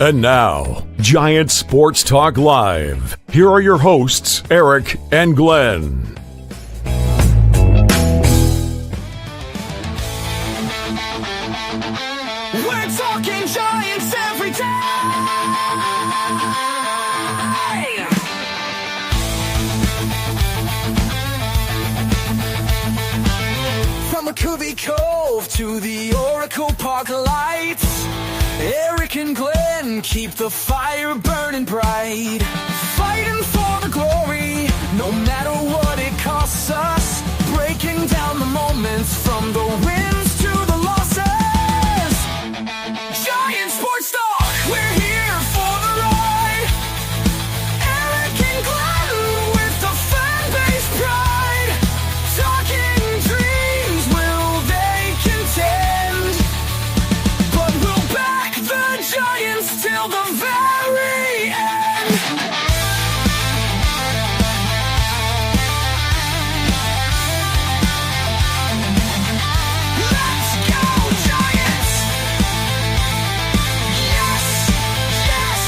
And now, Giant Sports Talk Live. Here are your hosts, Eric and Glenn. We're talking Giants every day. From McCovey Cove to the Oracle Park lights, Eric and Glenn keep the fire burning bright, fighting for the glory, no matter what it costs us, breaking down the moments from the wins to the losses. Giant Sports Talk, we're here for the ride. Eric and Glenn with the fan base pride, talking dreams, will they contend? But we'll back the Giants till the very end. Let's go, Giants! Yes, yes, yes!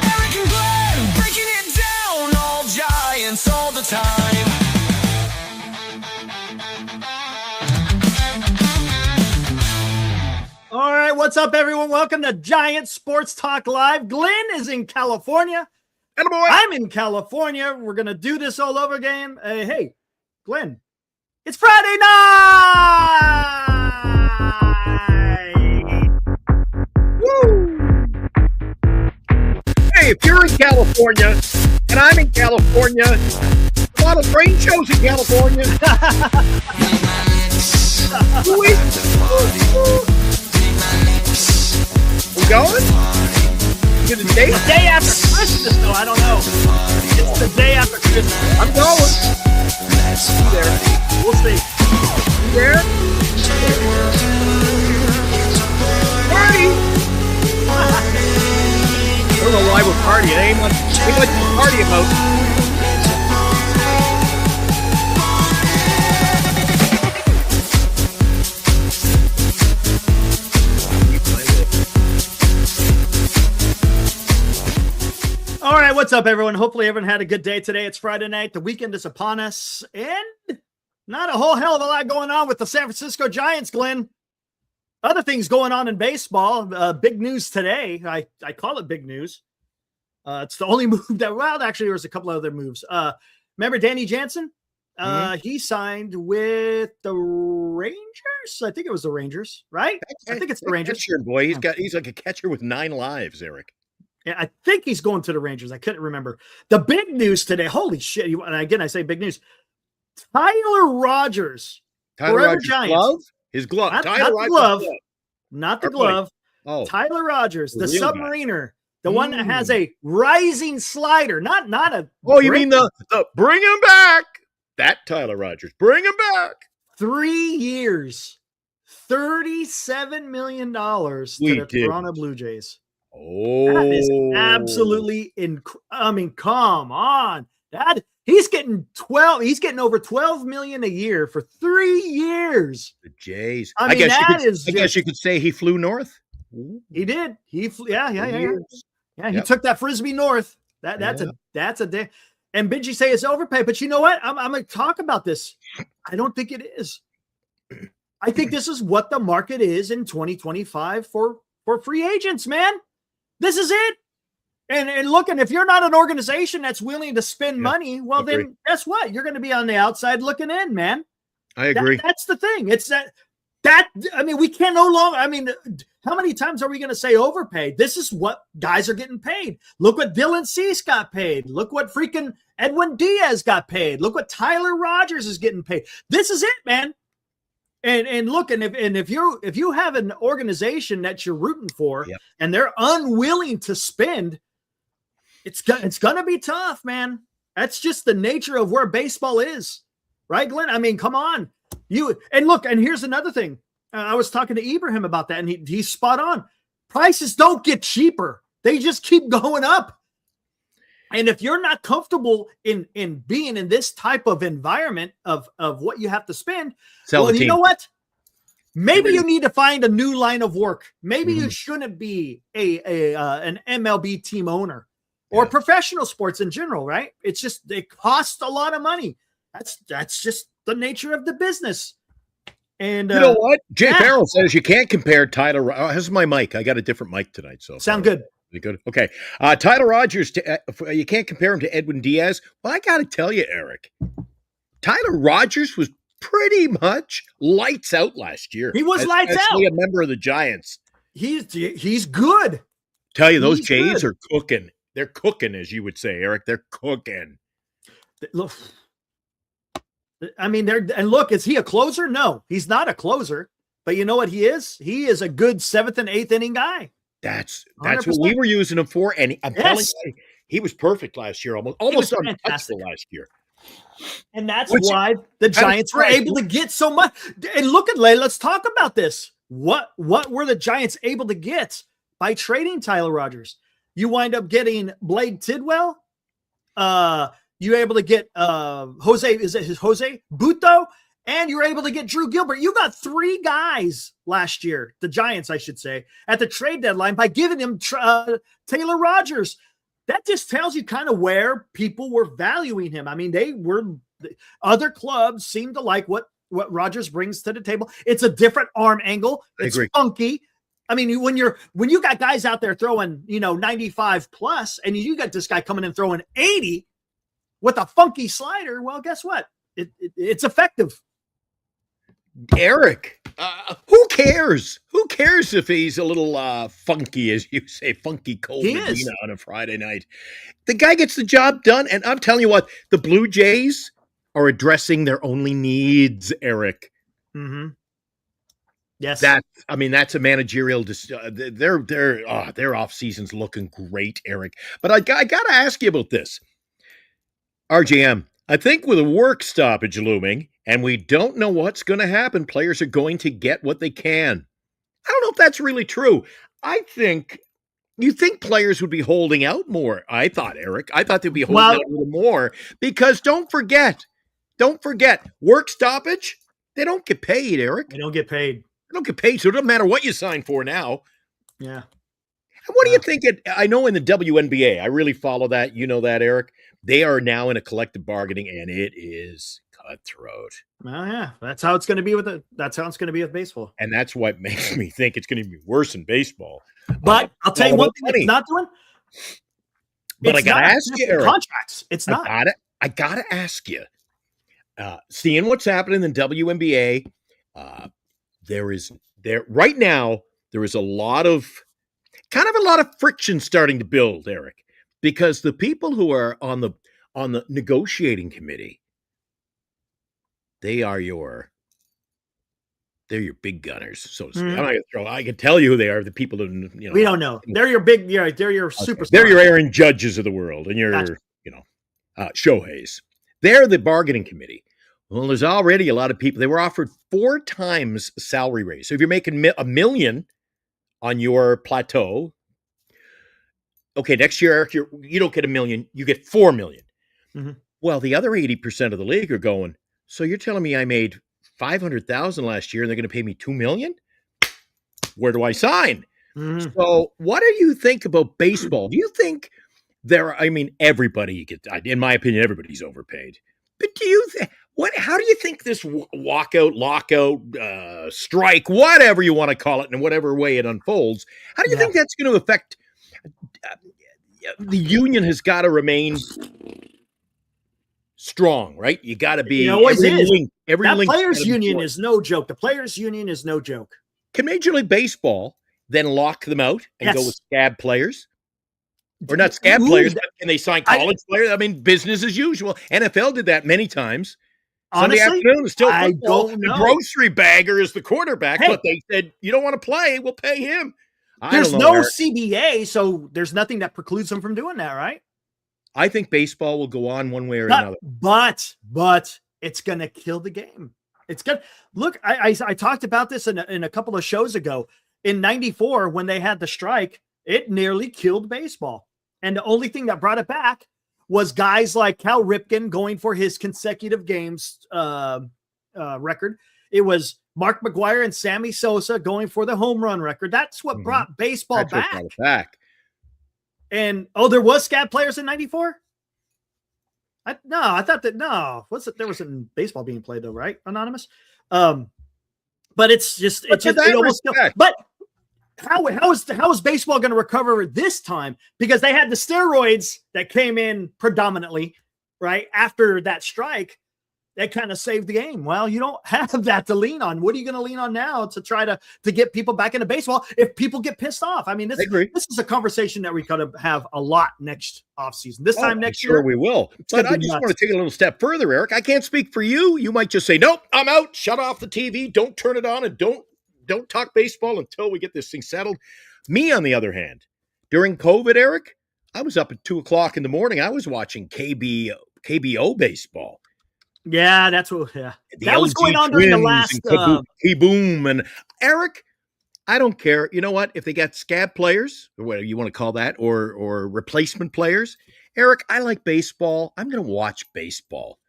Eric and Glenn breaking it down, all Giants all the time. All right, what's up, everyone? Welcome to Giant Sports Talk Live. Glenn is in California. I'm in California. We're going to do this all over again. Hey, Glenn, it's Friday night! Woo! Hey, if you're in California and I'm in California, a lot of train shows in California. We going? Get a date? The day after Christmas, though, I don't know. It's the day after Christmas. I'm going. Be there. We'll see. You there? Party! I don't know why we're partying. It ain't much to party about. All right, what's up, everyone? Hopefully everyone had a good day today. It's Friday night. The weekend is upon us, and not a whole hell of a lot going on with the San Francisco Giants, Glenn. Other things going on in baseball. Big news today. I call it big news. It's the only move that, well, actually, there was a couple other moves. Remember Danny Jansen? He signed with the Rangers. I think it was the Rangers, right? I think it's the Rangers. Catcher, boy, he's like a catcher with 9 lives, Eric. Yeah, I think he's going to the Rangers. I couldn't remember. The big news today, holy shit. And again, I say big news. Tyler Rogers. Tyler Rogers' glove? His glove. Not Tyler the Rogers' glove. Not the glove. Oh. Tyler Rogers, the real guy. submariner. The one that has a rising slider. Not a. Oh, you mean the bring him back? That Tyler Rogers. Bring him back. 3 years. $37 million to the Toronto Blue Jays. Oh, That is absolutely I mean, come on. He's getting over $12 million a year for 3 years. the Jays. I mean, I guess you could say he flew north. He did. He flew, yeah. Yeah, he Yep. took that Frisbee north. That's a day. And Benji say it's overpaid, but you know what? I'm going to talk about this. I don't think it is. I think this is what the market is in 2025 for free agents, man. This is it. And look, and if you're not an organization that's willing to spend money, well, then guess what? You're going to be on the outside looking in, man. I agree. That's the thing. It's that I mean, we can no longer. I mean, how many times are we going to say overpaid? This is what guys are getting paid. Look what Dylan Cease got paid. Look what freaking Edwin Diaz got paid. Look what Tyler Rogers is getting paid. This is it, man. And look, and if you have an organization that you're rooting for, and they're unwilling to spend, it's gonna be tough, man. That's just the nature of where baseball is, right, Glenn? I mean, come on, and look, and here's another thing. I was talking to Ibrahim about that, and he's spot on. Prices don't get cheaper; they just keep going up. And if you're not comfortable in being in this type of environment of what you have to spend, Sell well, the you know team. what? Maybe you need to find a new line of work. Maybe you Mhm. shouldn't be an MLB team owner or Yeah. professional sports in general, right? It's just it costs a lot of money. That's just the nature of the business. And You know what? Jay yeah. Farrell says you can't compare Tyler. How's my mic? I got a different mic tonight. So sound good. You good? Okay. Tyler Rogers, you can't compare him to Edwin Diaz. Well, I got to tell you, Eric, Tyler Rogers was pretty much lights out last year. He was lights Especially out. a member of the Giants. He's good. Tell you, those He's Jays good. are cooking. They're cooking, as you would say, Eric. They're cooking. Look, I mean, and look, is he a closer? No, he's not a closer. But you know what he is? He is a good 7th and 8th inning guy. That's what we 100%. were using him for. And I'm telling Yes. you, he was perfect last year, almost was untouchable fantastic. last year. And that's Which- why the Giants were right. able to get so much. And look at let's talk about this. What were the Giants able to get by trading Tyler Rogers? You wind up getting Blade Tidwell. You're able to get Jose Buto, and you're able to get Drew Gilbert. You got 3 guys last year, the Giants, I should say, at the trade deadline by giving him Taylor Rogers. That just tells you kind of where people were valuing him. I mean, other clubs seem to like what Rogers brings to the table. It's a different arm angle. I It's agree. funky. I mean, when you got guys out there throwing, 95 plus, and you got this guy coming in throwing 80 with a funky slider, well, guess what? It's effective. Eric, who cares? Who cares if he's a little funky, as you say, funky cold He Medina is. on a Friday night? The guy gets the job done, and I'm telling you what, the Blue Jays are addressing their only needs, Eric. Mm-hmm. Yes. That's a managerial. Their off season's looking great, Eric. But I got to ask you about this, RJM. I think with a work stoppage looming, and we don't know what's going to happen, players are going to get what they can. I don't know if that's really true. You think players would be holding out more. I thought, Eric. I thought they'd be holding out a little more because don't forget, work stoppage. They don't get paid, Eric. They don't get paid. They don't get paid, so it doesn't matter what you sign for now. Yeah. And what do you think? I know in the WNBA, I really follow that. You know that, Eric. They are now in a collective bargaining, and it is cutthroat. Well, yeah. That's how it's going to be with baseball. And that's what makes me think it's going to be worse in baseball. But I'll tell you one thing money. it's not doing. But I It's got to not ask you, the Eric. contracts. It's not. I got to ask you. Seeing what's happening in the WNBA, right now there is a lot of friction starting to build, Eric, because the people who are on the negotiating committee, they're your big gunners, so to speak. Mhm. I'm not gonna throw. I can tell you who they are. The people that We don't know. They're your big. They're your superstars. They're your Aaron Judges of the world, and your Gotcha. Shohei's. They're the bargaining committee. Well, there's already a lot of people. They were offered 4 times salary raise. So if you're making $1 million on your plateau, okay, next year, Eric, you don't get $1 million, you get $4 million. Mhm. Well, the other 80% of the league are going, so you're telling me I made $500,000 last year and they're going to pay me $2 million? Where do I sign? Mhm. So what do you think about baseball? Do you think everybody in my opinion, everybody's overpaid. But how do you think this walkout, lockout, strike, whatever you want to call it, in whatever way it unfolds, how do you think that's going to affect the union? Has got to remain strong, right? You got to be every link. Players union is no joke. The players union is no joke. Can Major League Baseball then lock them out and go with scab players? Or not scab players, but can they sign college players? I mean, business as usual. NFL did that many times. Honestly, Sunday afternoon is still I football. don't The know. grocery bagger is the quarterback, Hey. but they said, you don't want to play, we'll pay him. There's no CBA, so there's nothing that precludes them from doing that, right? I think baseball will go on one way or another. But it's going to kill the game. It's good. Look, I talked about this in a couple of shows ago. In '94, when they had the strike, it nearly killed baseball. And the only thing that brought it back was guys like Cal Ripken going for his consecutive games record. It was Mark McGwire and Sammy Sosa going for the home run record. That's what brought baseball That's what back. brought it back. And there was scat players in '94. I thought that was it? There wasn't baseball being played though, right? Anonymous. But it's just it almost. But how is baseball going to recover this time? Because they had the steroids that came in predominantly right after that strike. That kind of saved the game. Well, you don't have that to lean on. What are you going to lean on now to try to get people back into baseball if people get pissed off? I mean, this is a conversation that we got to have a lot next offseason. This time next year. Sure we will. But I just want to take it a little step further, Eric. I can't speak for you. You might just say, nope, I'm out. Shut off the TV. Don't turn it on and don't talk baseball until we get this thing settled. Me, on the other hand, during COVID, Eric, I was up at 2:00 in the morning. I was watching KBO baseball. Yeah, that's what. Yeah, the that was going on during the last. Kaboom and Eric. I don't care. You know what? If they got scab players, or whatever you want to call that, or replacement players, Eric, I like baseball. I'm going to watch baseball.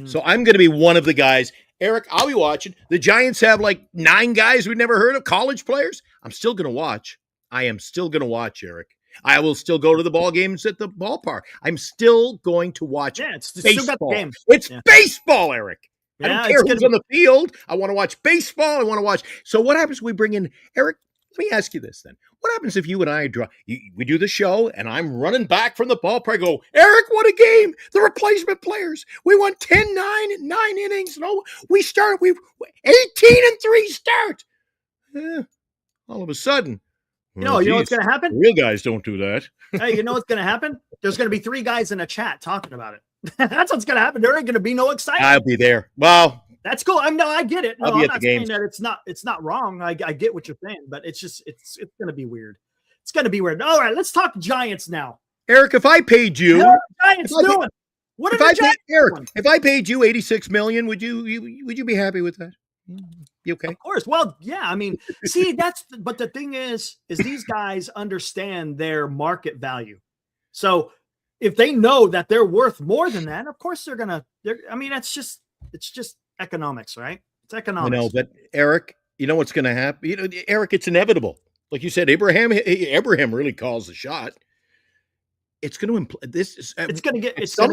So I'm going to be one of the guys. Eric, I'll be watching. The Giants have like 9 guys we've never heard of, college players. I'm still going to watch. I am still going to watch, Eric. I will still go to the ball games at the ballpark. I'm still going to watch baseball. Still got the game. It's baseball, Eric. I don't care who's on the field. I want to watch baseball. I want to watch. So what happens when we bring in Eric? Let me ask you this then. What happens if you and I we do the show and I'm running back from the ballpark? I go, Eric, what a game. The replacement players. We won 10-9 in 9 innings. No, we 18-3 start. All of a sudden. You know what's going to happen? Real guys don't do that. Hey, you know what's going to happen? There's going to be 3 guys in a chat talking about it. That's what's going to happen. There ain't going to be no excitement. I'll be there. Well, that's cool. I get it. No, I'll be I'm at not the games. saying that it's not wrong. I get what you're saying, but it's going to be weird. It's going to be weird. All right, let's talk Giants now. Eric, if I paid you, what are the Giants doing? What are the Giants doing? If I paid you $86 million, would you be happy with that? You okay? Of course. Well, yeah. I mean, see, but the thing is these guys understand their market value. So if they know that they're worth more than that, of course I mean, it's just economics, right? It's economics. I know, but Eric, you know what's going to happen? Eric, it's inevitable. Like you said, Abraham really calls the shot. It's going to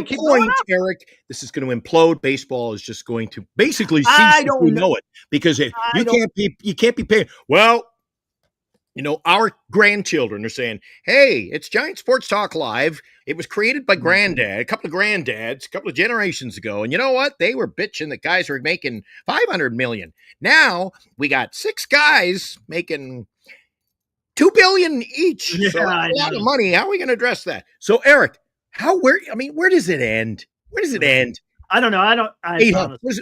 keep going up. Eric, this is going to implode. Baseball is just going to basically cease as we know it, because you can't be paying. Well, our grandchildren are saying, "Hey, it's Giant Sports Talk Live. It was created by a couple of granddads, a couple of generations ago, and you know what? They were bitching that guys were making $500 million. Now we got 6 guys making $2 billion each. Yeah, so a lot of money. How are we going to address that?" So, Eric, where does it end? Where does it end? I don't know.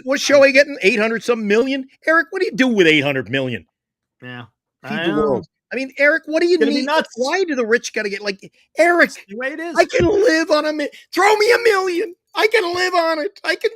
What's Shohei getting? 800 some million? Eric, what do you do with 800 million? Yeah. Feed the world. I mean, Eric, what do you need? Why do the rich got to get Eric? That's the way it is. I can live on throw me $1 million. I can live on it. I can,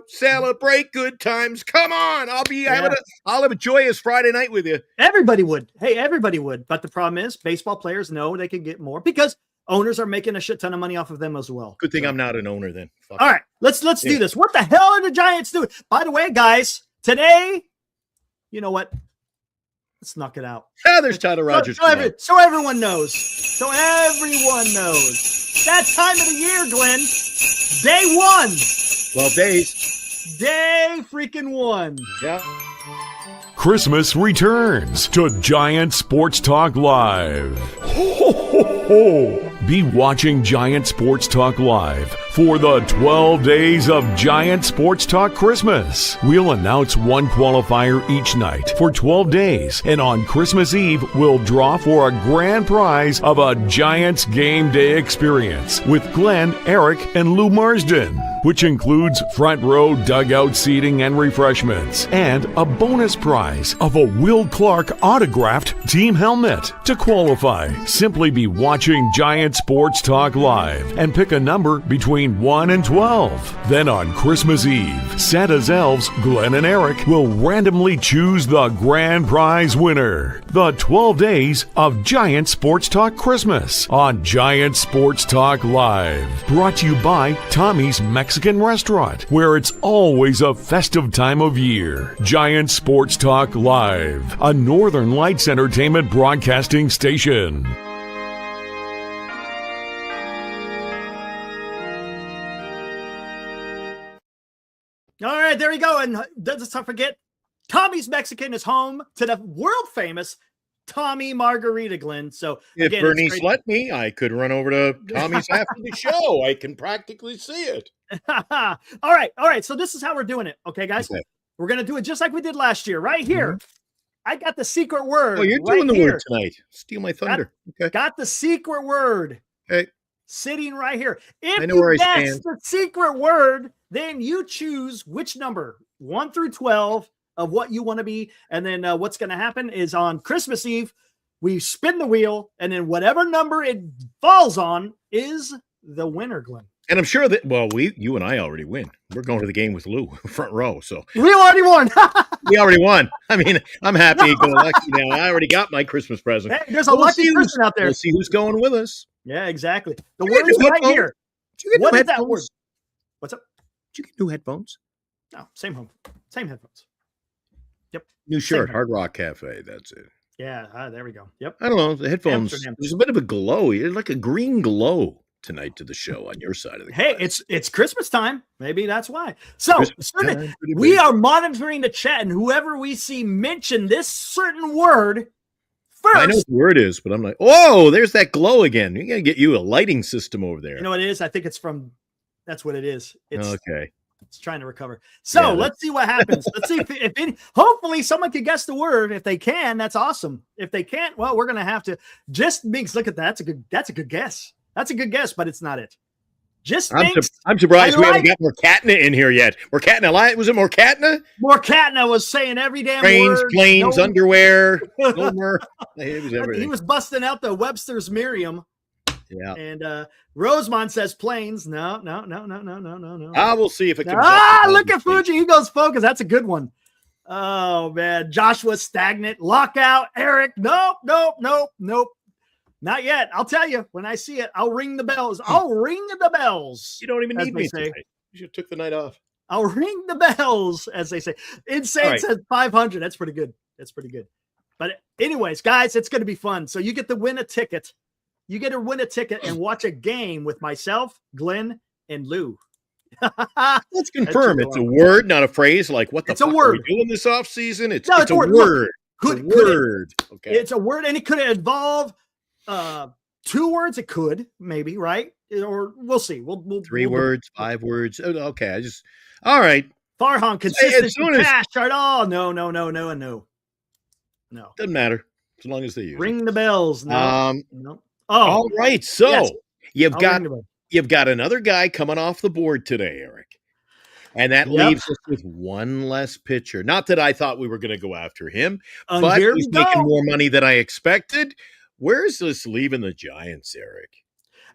celebrate good times. Come on. I'll have a joyous Friday night with you. Everybody would. Hey, everybody would. But the problem is baseball players know they can get more because owners are making a shit ton of money off of them as well. Good thing I'm not an owner then. Fuck. All right, let's do this. What the hell are the Giants doing? By the way, guys, today, you know what? Let's knock it out. There's Tyler Rogers. So everyone knows. So everyone knows. That time of the year, Glenn. Day 1. 12 days. Day freaking 1. Yeah. Christmas returns to Giant Sports Talk Live. Ho, ho, ho. Be watching Giant Sports Talk Live for the 12 days of Giant Sports Talk Christmas. We'll announce one qualifier each night for 12 days, and on Christmas Eve, we'll draw for a grand prize of a Giants game day experience with Glenn, Eric, and Lou Marsden, which includes front row dugout seating and refreshments, and a bonus prize of a Will Clark autographed team helmet. To qualify, simply be watching Giant Sports Talk Live and pick a number between between 1 and 12. Then on Christmas Eve, Santa's elves, Glenn and Eric, will randomly choose the grand prize winner. The 12 days of Giant Sports Talk Christmas on Giant Sports Talk Live. Brought to you by Tommy's Mexican Restaurant, where it's always a festive time of year. Giant Sports Talk Live, a Northern Lights Entertainment broadcasting station. All right, there we go. And let's not forget, Tommy's Mexican is home to the world famous Tommy Margarita, Glenn. So If again, Bernice let me, I could run over to Tommy's after the show. I can practically see it. all right. So this is how we're doing it. Okay, guys. Okay. We're gonna do it just like we did last year, right here. I got the secret word. Oh, you're right doing the here. word tonight. Steal my thunder. Okay. Got the secret word. Okay. Sitting right here. If I know you where I guess stand. the secret word, then you choose which number, 1 through 12, of what you want to be. And then what's going to happen is on Christmas Eve, we spin the wheel, and then whatever number it falls on is the winner, Glenn. And I'm sure that, well, you and I already win. We're going to the game with Lou, front row. So We already won. we already won. I mean, I'm happy go lucky now. I already got my Christmas present. Hey, there's a We'll lucky see who's- person out there. We'll see who's going with us. Yeah, exactly. The You get word is new right headphones? here. Did you get What new is that headphones? word? What's up? Did you get new headphones? No, same headphones. New shirt, headphones. Hard Rock Cafe. That's it. Yeah, there we go. Yep. I don't know. The headphones, Amsterdam. there's a bit of a glow. There's like a green glow tonight to the show on your side of the Hey, glass. it's Christmas time. Maybe that's why. So Christmas certain- time, pretty we big. are monitoring the chat, and whoever we see mention this certain word first. I know what the word is, but I'm like, oh, there's that glow again. You got to get you a lighting system over there. You know what it is? I think it's from. That's what it is. It's Okay. It's trying to recover. So Yeah, let's see what happens. Let's see if any, hopefully someone can guess the word. If they can, that's awesome. If they can't, well, we're gonna have to. Just Minx, look at that. That's a good guess. That's a good guess, but it's not it. Just Minx. I'm surprised I we haven't like- got Morcatna in here yet. Morcatna, was it Morcatna? Morcatna was saying every damn Trains, word. planes, No- underwear, no more. It was he everything. was busting out the Webster's Merriam. Yeah. And Rosemont says planes. No. We'll see if it comes Look at Fuji. He goes focus. That's a good one. Oh, man. Joshua stagnant. Lockout. Eric. Nope. Not yet. I'll tell you when I see it. I'll ring the bells. I'll ring the bells. You don't even as need they me say. tonight. You should have took the night off. I'll ring the bells, as they say. Insane All right. says 500. That's pretty good. But anyways, guys, it's going to be fun. So you get to win a ticket. You get to win a ticket and watch a game with myself, Glenn, and Lou. Let's confirm too it's a long. word, not a phrase. Like what the It's a fuck are word. we doing this off season? It's No, a it's a word. word. Look, It's a could it- word. Okay. It's a word, and it could involve 2 words. It could, maybe, right? Or we'll see. We'll 3 we'll- words, 5 words. Oh, okay. All right. Farhan, as consistency, soon as- cash, chart. Oh, no. Doesn't matter as long as they use Ring the bells. it. No. No. Oh, All right. So yes. you've I'll got ring the bell. you've got another guy coming off the board today, Eric. And that Yep. leaves us with one less pitcher. Not that I thought we were going to go after him, And but here he's we go. making more money than I expected. Where's this leaving the Giants, Eric?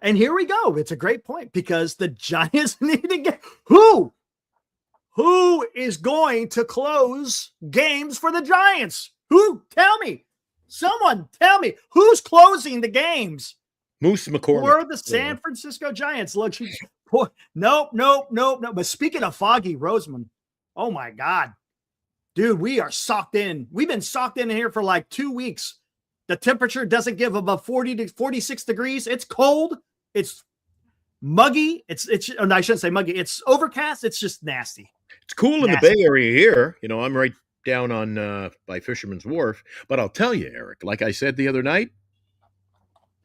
And here we go. It's a great point because the Giants need to get who is going to close games for the Giants? Who? Tell me. Someone tell me who's closing the games Moose McCormick. for the San Francisco Giants. Look, nope. But speaking of Foggy Roseman, oh my God, dude, we are socked in. We've been socked in here for like 2 weeks. The temperature doesn't give above 40 to 46 degrees. It's cold. It's muggy. No, I shouldn't say muggy. It's overcast. It's just nasty. It's cool in the Nasty. Bay Area here. You know, I'm right down on by Fisherman's Wharf. But I'll tell you, Eric, like I said the other night,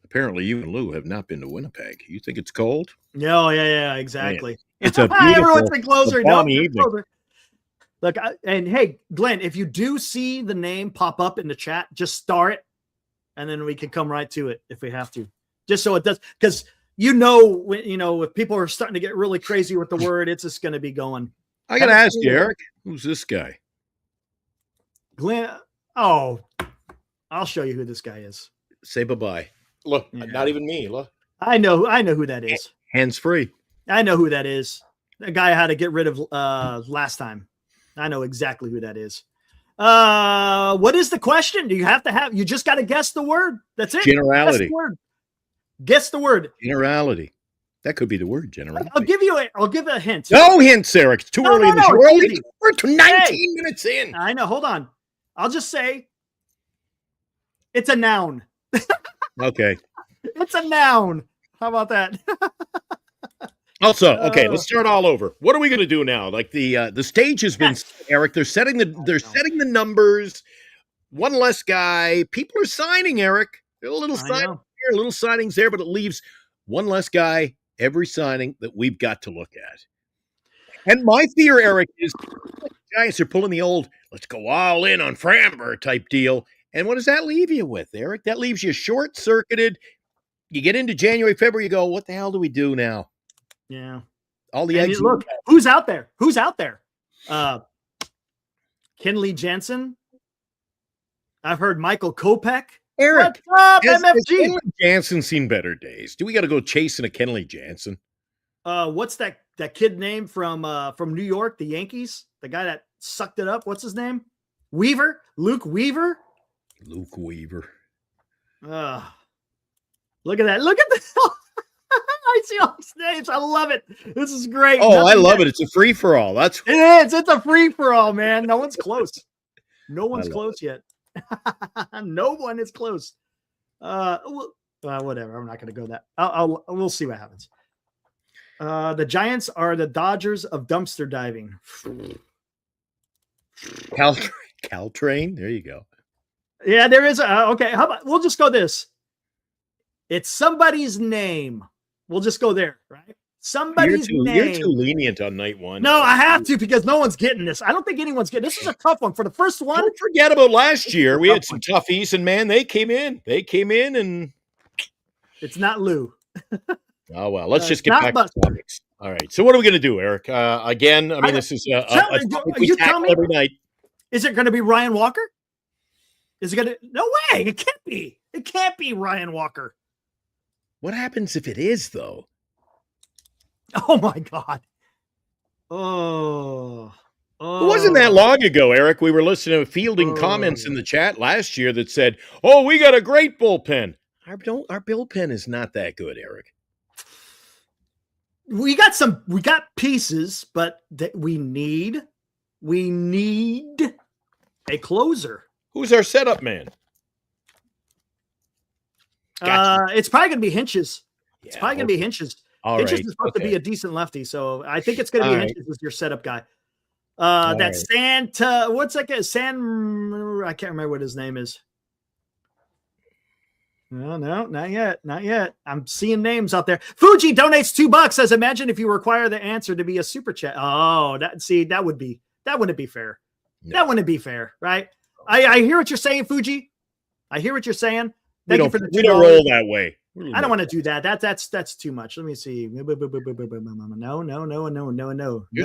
apparently you and Lou have not been to Winnipeg. You think it's cold? No, yeah, exactly. It's a Everyone's beautiful, been closer. a No, balmy they're evening. closer. Look, and hey, Glenn, if you do see the name pop up in the chat, just star it, and then we can come right to it if we have to. Just so it does, because if people are starting to get really crazy with the word, it's just going to be going. I got to ask you, Absolutely. Eric, who's this guy? Glenn, oh, I'll show you who this guy is. Say bye-bye. Look, Yeah. not even me. Look, I know who that is. hands free. I know who that is. The guy I had to get rid of last time. I know exactly who that is. What is the question? Do you have to have? You just got to guess the word. That's it. Generality. Guess the word. Guess the word. Generality. That could be the word, generality. I'll give you a hint. No hints, Eric. It's too early in the show. We're 19 minutes in. I know. Hold on. I'll just say it's a noun. Okay. It's a noun. How about that? Also, okay, let's start all over. What are we going to do now? Like the stage has been set, Eric. They're setting the numbers. One less guy. People are signing, Eric. A little signing here, a little signings there, but it leaves one less guy every signing that we've got to look at. And my fear, Eric, is the Giants are pulling the old "let's go all in on Framber" type deal. And what does that leave you with, Eric? That leaves you short-circuited. You get into January, February, you go, what the hell do we do now? Yeah. All the eggs. Look, who's out there? Who's out there? Kenley Jansen. I've heard Michael Kopech. Eric, what's up, has MFG? Kenley Jansen seen better days? Do we got to go chasing a Kenley Jansen? What's that kid name from New York, the Yankees? The guy that sucked it up. What's his name? Weaver? Luke Weaver? Luke Weaver. Look at that. Look at the I see all these names. I love it. This is great. Oh, I love it. It's a free-for-all. It is. It's a free-for-all, man. No one's close. No one's close yet. No one is close. Whatever. I'm not going to go that. We'll see what happens. The Giants are the Dodgers of dumpster diving. Caltrain. There you go. Yeah, there is. Okay. How about we'll just go this. It's somebody's name. We'll just go there, right? Somebody's name. You're too lenient on night one. No, I have to because no one's getting this. I don't think anyone's getting this. Is a tough one for the first one. Don't forget about last year. We had some toughies, and man, they came in, and it's not Lou. Oh well, let's just get back to topics. All right. So what are we going to do, Eric? Again, I mean, this is a topic we tackle every night. Is it going to be Ryan Walker? Is it going to? No way! It can't be. It can't be Ryan Walker. What happens if it is, though? Oh, my God. Oh. It wasn't that long ago, Eric. We were listening to fielding comments in the chat last year that said, oh, we got a great bullpen. Our bullpen is not that good, Eric. We got pieces, but we need a closer. Who's our setup man? Gotcha. It's probably going to be Hinches. It's probably going to be Hinches. Hinches is supposed to be a decent lefty, so I think it's going to be Hinches as your setup guy. Santa, what's that guy? I can't remember what his name is. No, not yet. I'm seeing names out there. Fuji donates $2. Says, imagine if you require the answer to be a super chat. Oh, that wouldn't be fair. No. That wouldn't be fair, right? I hear what you're saying, Fuji. I hear what you're saying. We don't roll that way. I don't want to do that. That's too much. Let me see. No. Here's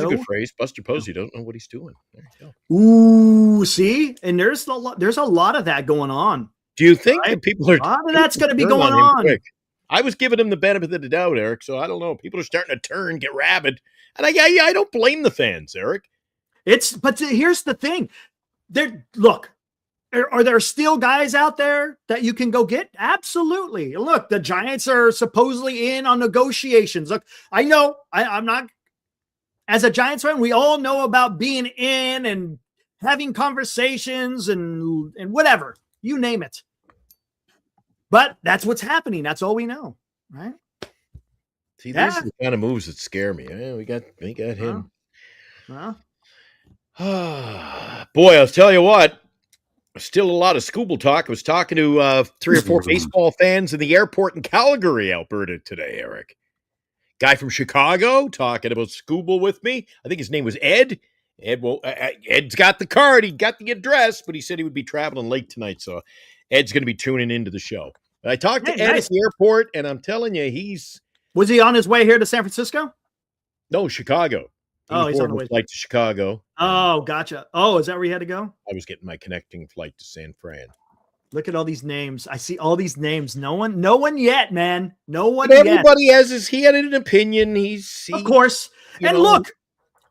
a good phrase. Buster Posey don't know what he's doing. There you go. Ooh, see? And there's a lot of that going on. Do you think that people are? A lot of that's going to be going on. Quick. I was giving him the benefit of the doubt, Eric. So I don't know. People are starting to turn, get rabid, and I don't blame the fans, Eric. But here's the thing. Are there still guys out there that you can go get? Absolutely. Look, the Giants are supposedly in on negotiations. Look, I know I'm not, as a Giants fan, we all know about being in and having conversations and whatever, you name it. But that's what's happening. That's all we know, right? See, these are the kind of moves that scare me. We got him. Boy, I'll tell you what. Still a lot of Scooble talk. I was talking to 3 or 4 baseball fans in the airport in Calgary, Alberta today, Eric. Guy from Chicago talking about Scooble with me. I think his name was Ed. Ed's got the card. He got the address, but he said he would be traveling late tonight, so Ed's going to be tuning into the show. But I talked to Ed at the airport, and I'm telling you, Was he on his way here to San Francisco? No, Chicago. He's on the way. Flight to Chicago. Oh, gotcha. Oh, is that where you had to go? I was getting my connecting flight to San Fran. Look at all these names. I see all these names. No one yet, man. No one But yet. everybody he had an opinion. Of course. you And know. look,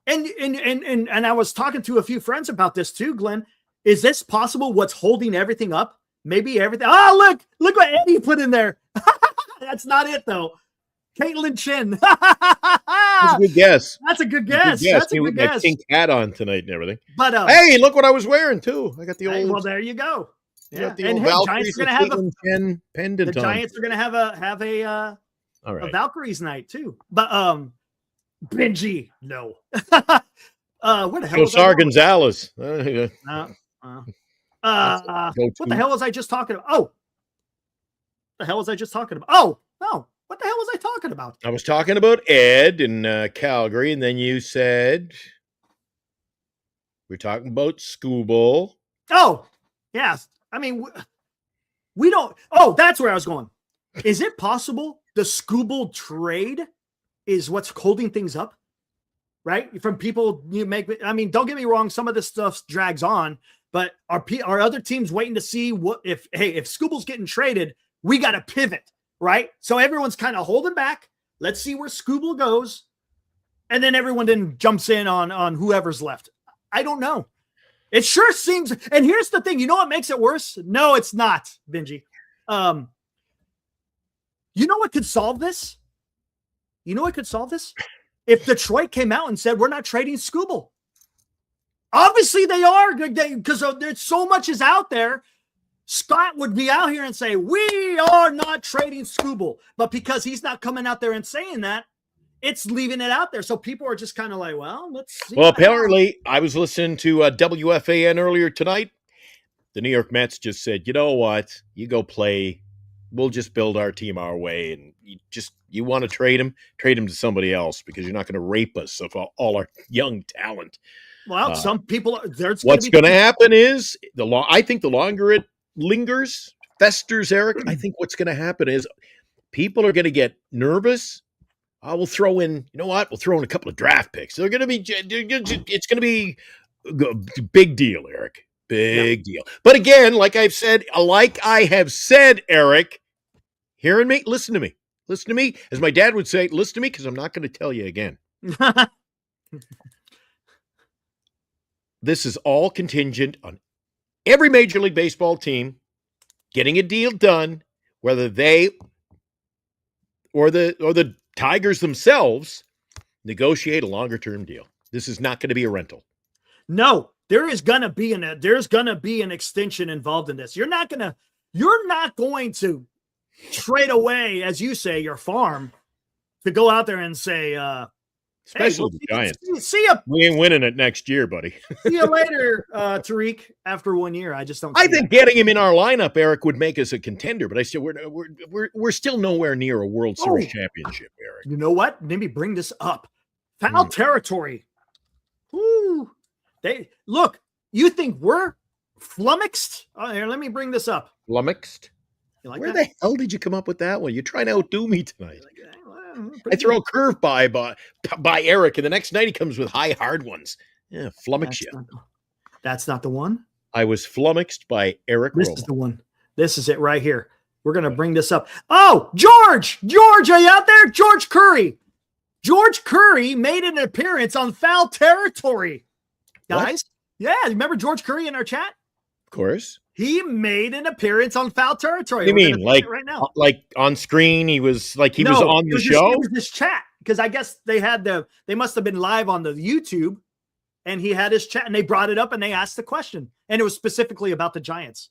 and I was talking to a few friends about this too, Glenn. Is this possible? What's holding everything up? Maybe everything. Oh, look what Eddie put in there. That's not it though. Caitlin Chin. That's a good guess. That's a good guess. That's a Me good with my guess. pink hat on tonight and everything. But Hey, look what I was wearing too. I got the hey, old. well, there you go. I Yeah. got the And old hey, Valkyries Giants are gonna have Caitlin Chen pendant the on. Giants are gonna have a All right. Valkyries night too. But Benji, no. Where the hell was I Josar going? Gonzalez. What the hell was I just talking about? Oh, the hell was I just talking about? Oh, no. What the hell was I talking about? I was talking about Ed in Calgary, and then you said we're talking about Scooble. Oh, yes. I mean, we don't. Oh, that's where I was going. Is it possible the Scooble trade is what's holding things up? Right? From people you make. I mean, don't get me wrong. Some of this stuff drags on, but are other teams waiting to see what if Scooble's getting traded, we got to pivot, right? So everyone's kind of holding back. Let's see where Scooble goes, and then everyone then jumps in on whoever's left. I don't know. It sure seems. And here's the thing. You know what makes it worse? No, it's not, Benji. You know what could solve this? You know what could solve this? If Detroit came out and said, we're not trading Scooble. Obviously they are, because there's so much is out there. Scott would be out here and say, we are not trading Scooble. But because he's not coming out there and saying that, it's leaving it out there. So people are just kind of like, well, let's see. Well, apparently, I was listening to WFAN earlier tonight. The New York Mets just said, you know what? You go play. We'll just build our team our way. And you want to trade him to somebody else because you're not going to rape us of all our young talent. Well, some people there's what's going to happen is I think the longer it lingers, festers, Eric, I think what's going to happen is people are going to get nervous. We'll throw in, you know what? We'll throw in a couple of draft picks. It's going to be a big deal, Eric. Big deal. But again, like I have said, Eric, hearing me, listen to me. As my dad would say, listen to me, because I'm not going to tell you again. This is all contingent on every Major League Baseball team getting a deal done, whether they or the Tigers themselves negotiate a longer-term deal. This is not going to be a rental. No, there's going to be an extension involved in this. You're not going to trade away, as you say, your farm to go out there and say, especially the Giants. See ya. We ain't winning it next year, buddy. See you later, Tariq. After 1 year, I just don't. I think getting him in our lineup, Eric, would make us a contender. But I still we're still nowhere near a World Series championship, Eric. You know what? Maybe bring this up. Foul territory. Woo. They look. You think we're flummoxed? Oh, here, let me bring this up. Flummoxed. You like Where that? the hell did you come up with that one? You're trying to outdo me tonight. Well, I throw a curve by Eric, and the next night he comes with high, hard ones. Yeah, flummox you. That's not the one. I was flummoxed by Eric This Roma. is the one. This is it right here. We're going to bring this up. Oh, George, are you out there? George Curry. George Curry made an appearance on Foul Territory. Guys, yeah, remember George Curry in our chat? Of course. He made an appearance on Foul Territory. You We're mean gonna like play it right now? like on screen? He was on the It show. was this chat because I guess they must have been live on the YouTube, and he had his chat, and they brought it up and they asked the question, and it was specifically about the Giants.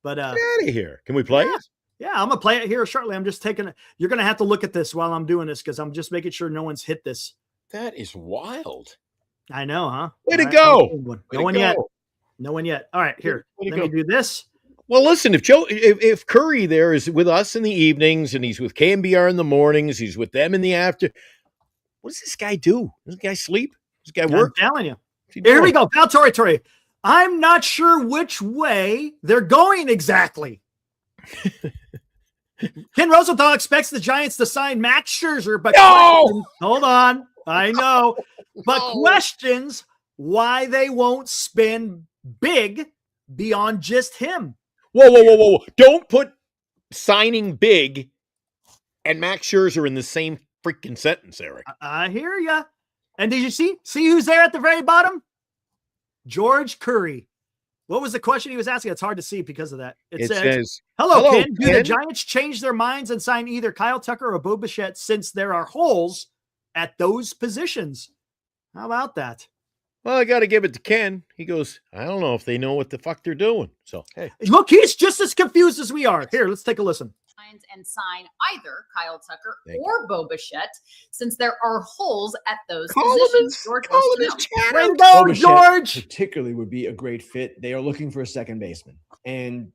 But Get out of here! Can we play it? yeah, I'm gonna play it here shortly. I'm just taking it. You're gonna have to look at this while I'm doing this because I'm just making sure no one's hit this. That is wild. I know, huh? Way to All right, go! No one yet. No one yet. All right, here. Way to Let me go. do this. Well, listen, if Curry there is with us in the evenings and he's with KMBR in the mornings, he's with them in the after. What does this guy do? Does this guy sleep? Does this guy work? I'm telling you. What's he Here we doing? go. Foul territory. I'm not sure which way they're going exactly. Ken Rosenthal expects the Giants to sign Max Scherzer, but No! hold on. I know. But No. questions why they won't spend big beyond just him. Whoa. Don't put signing big and Max Scherzer in the same freaking sentence, Eric. I hear ya. And did you see who's there at the very bottom? George Curry. What was the question he was asking? It's hard to see because of that. It says, hello, Ken. Do the Ken. Giants change their minds and sign either Kyle Tucker or Bo Bichette since there are holes at those positions? How about that? well, I got to give it to Ken. He goes, I don't know if they know what the fuck they're doing. So, hey. Look, he's just as confused as we are. Here, let's take a listen. And sign either Kyle Tucker Thank or Bo Bichette, since there are holes at those Call him positions. his, George call wants him to his know. chatter. Way to Bo go, Bichette George. particularly would be a great fit. They are looking for a second baseman, and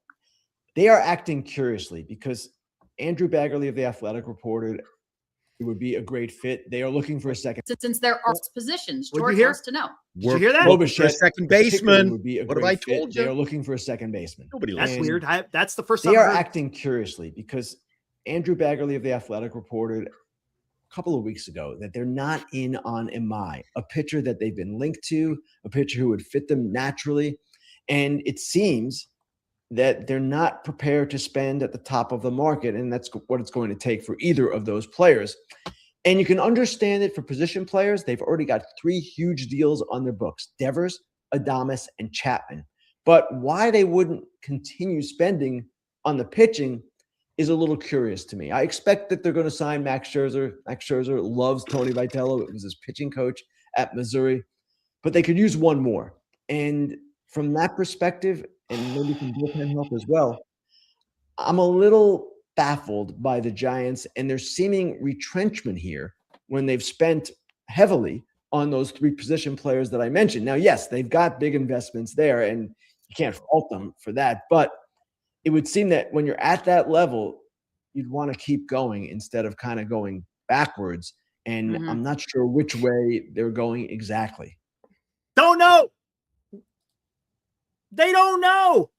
they are acting curiously because Andrew Baggerly of The Athletic reported it would be a great fit. They are looking for a second. Since there are positions, What'd you George hear? wants to know. Did you hear that? Bo For a Bichette second particularly baseman. would be a What have great I fit. told They are you? looking for a second baseman. Nobody That's listens. weird. That's the first time They I've are heard. acting curiously because Andrew Baggerly of The Athletic reported a couple of weeks ago that they're not in on Imai, a pitcher that they've been linked to, a pitcher who would fit them naturally. And it seems that they're not prepared to spend at the top of the market, and that's what it's going to take for either of those players. And you can understand it for position players. They've already got 3 huge deals on their books: Devers, Adames, and Chapman. But why they wouldn't continue spending on the pitching is a little curious to me. I expect that they're going to sign Max Scherzer. Max Scherzer loves Tony Vitello. It was his pitching coach at Missouri. But they could use one more. And from that perspective, and maybe some bullpen help as well, I'm a little baffled by the Giants and their seeming retrenchment here when they've spent heavily on those 3 position players that I mentioned. Now, yes, they've got big investments there, and you can't fault them for that. But it would seem that when you're at that level, you'd want to keep going instead of kind of going backwards. And Mhm. I'm not sure which way they're going exactly. Don't know. They don't know.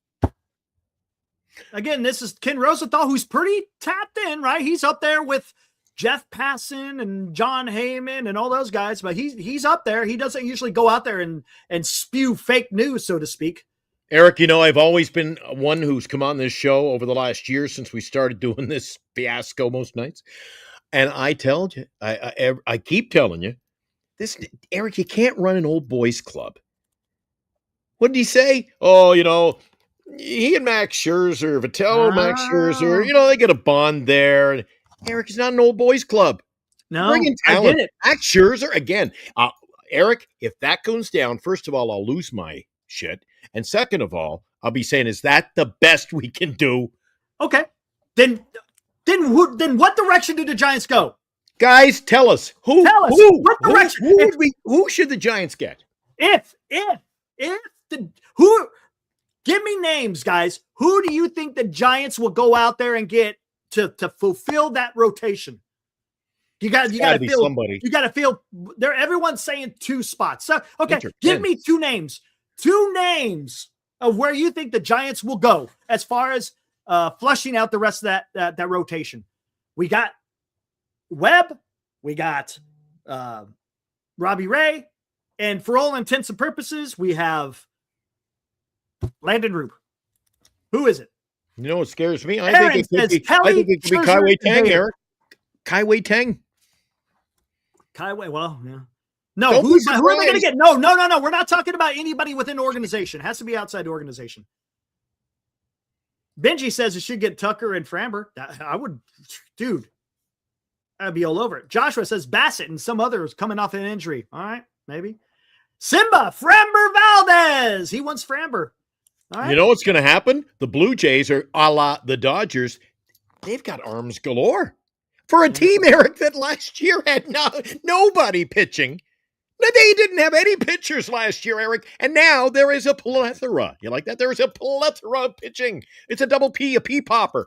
Again, this is Ken Rosenthal, who's pretty tapped in, right? He's up there with Jeff Passan and John Heyman and all those guys, but he's up there. He doesn't usually go out there and spew fake news, so to speak. Eric, you know, I've always been one who's come on this show over the last year since we started doing this fiasco most nights. And I tell you, I keep telling you, this, Eric, you can't run an old boys club. What did he say? Oh, you know, he and Max Scherzer, Vitello, Max Scherzer, you know, they get a bond there. Eric, it's not an old boys club. No, Bring in I talent. get it. Max Scherzer, again, Eric, if that goes down, first of all, I'll lose my shit. And second of all, I'll be saying, is that the best we can do? Okay. Then what direction do the Giants go? Guys, tell us. Who What direction? Who should the Giants get? Give me names, guys. Who do you think the Giants will go out there and get to fulfill that rotation? You got to be feel somebody. You got to feel there. Everyone's saying 2 spots. So okay, Richard, give Ben. me 2 names. 2 names of where you think the Giants will go as far as flushing out the rest of that rotation. We got Webb, we got Robbie Ray, and for all intents and purposes, we have Landon Roop. Who is it? You know what scares me? Aaron I think it says could be Scherzer, Kai Wei and Tang, Bader. Eric. Kai Wei Tang. Kaiway, well, yeah. No, Don't be who are they going to surprised. get? No. We're not talking about anybody within the organization. It has to be outside the organization. Benji says it should get Tucker and Framber. I would, dude, I'd be all over it. Joshua says Bassett and some others coming off an injury. All right, maybe. Simba, Framber Valdez. He wants Framber. All right. You know what's going to happen? The Blue Jays are a la the Dodgers. They've got arms galore. For a team, Eric, that last year had nobody pitching. They didn't have any pitchers last year, Eric, and now there is a plethora. You like that? There is a plethora of pitching. It's a double P, a P popper.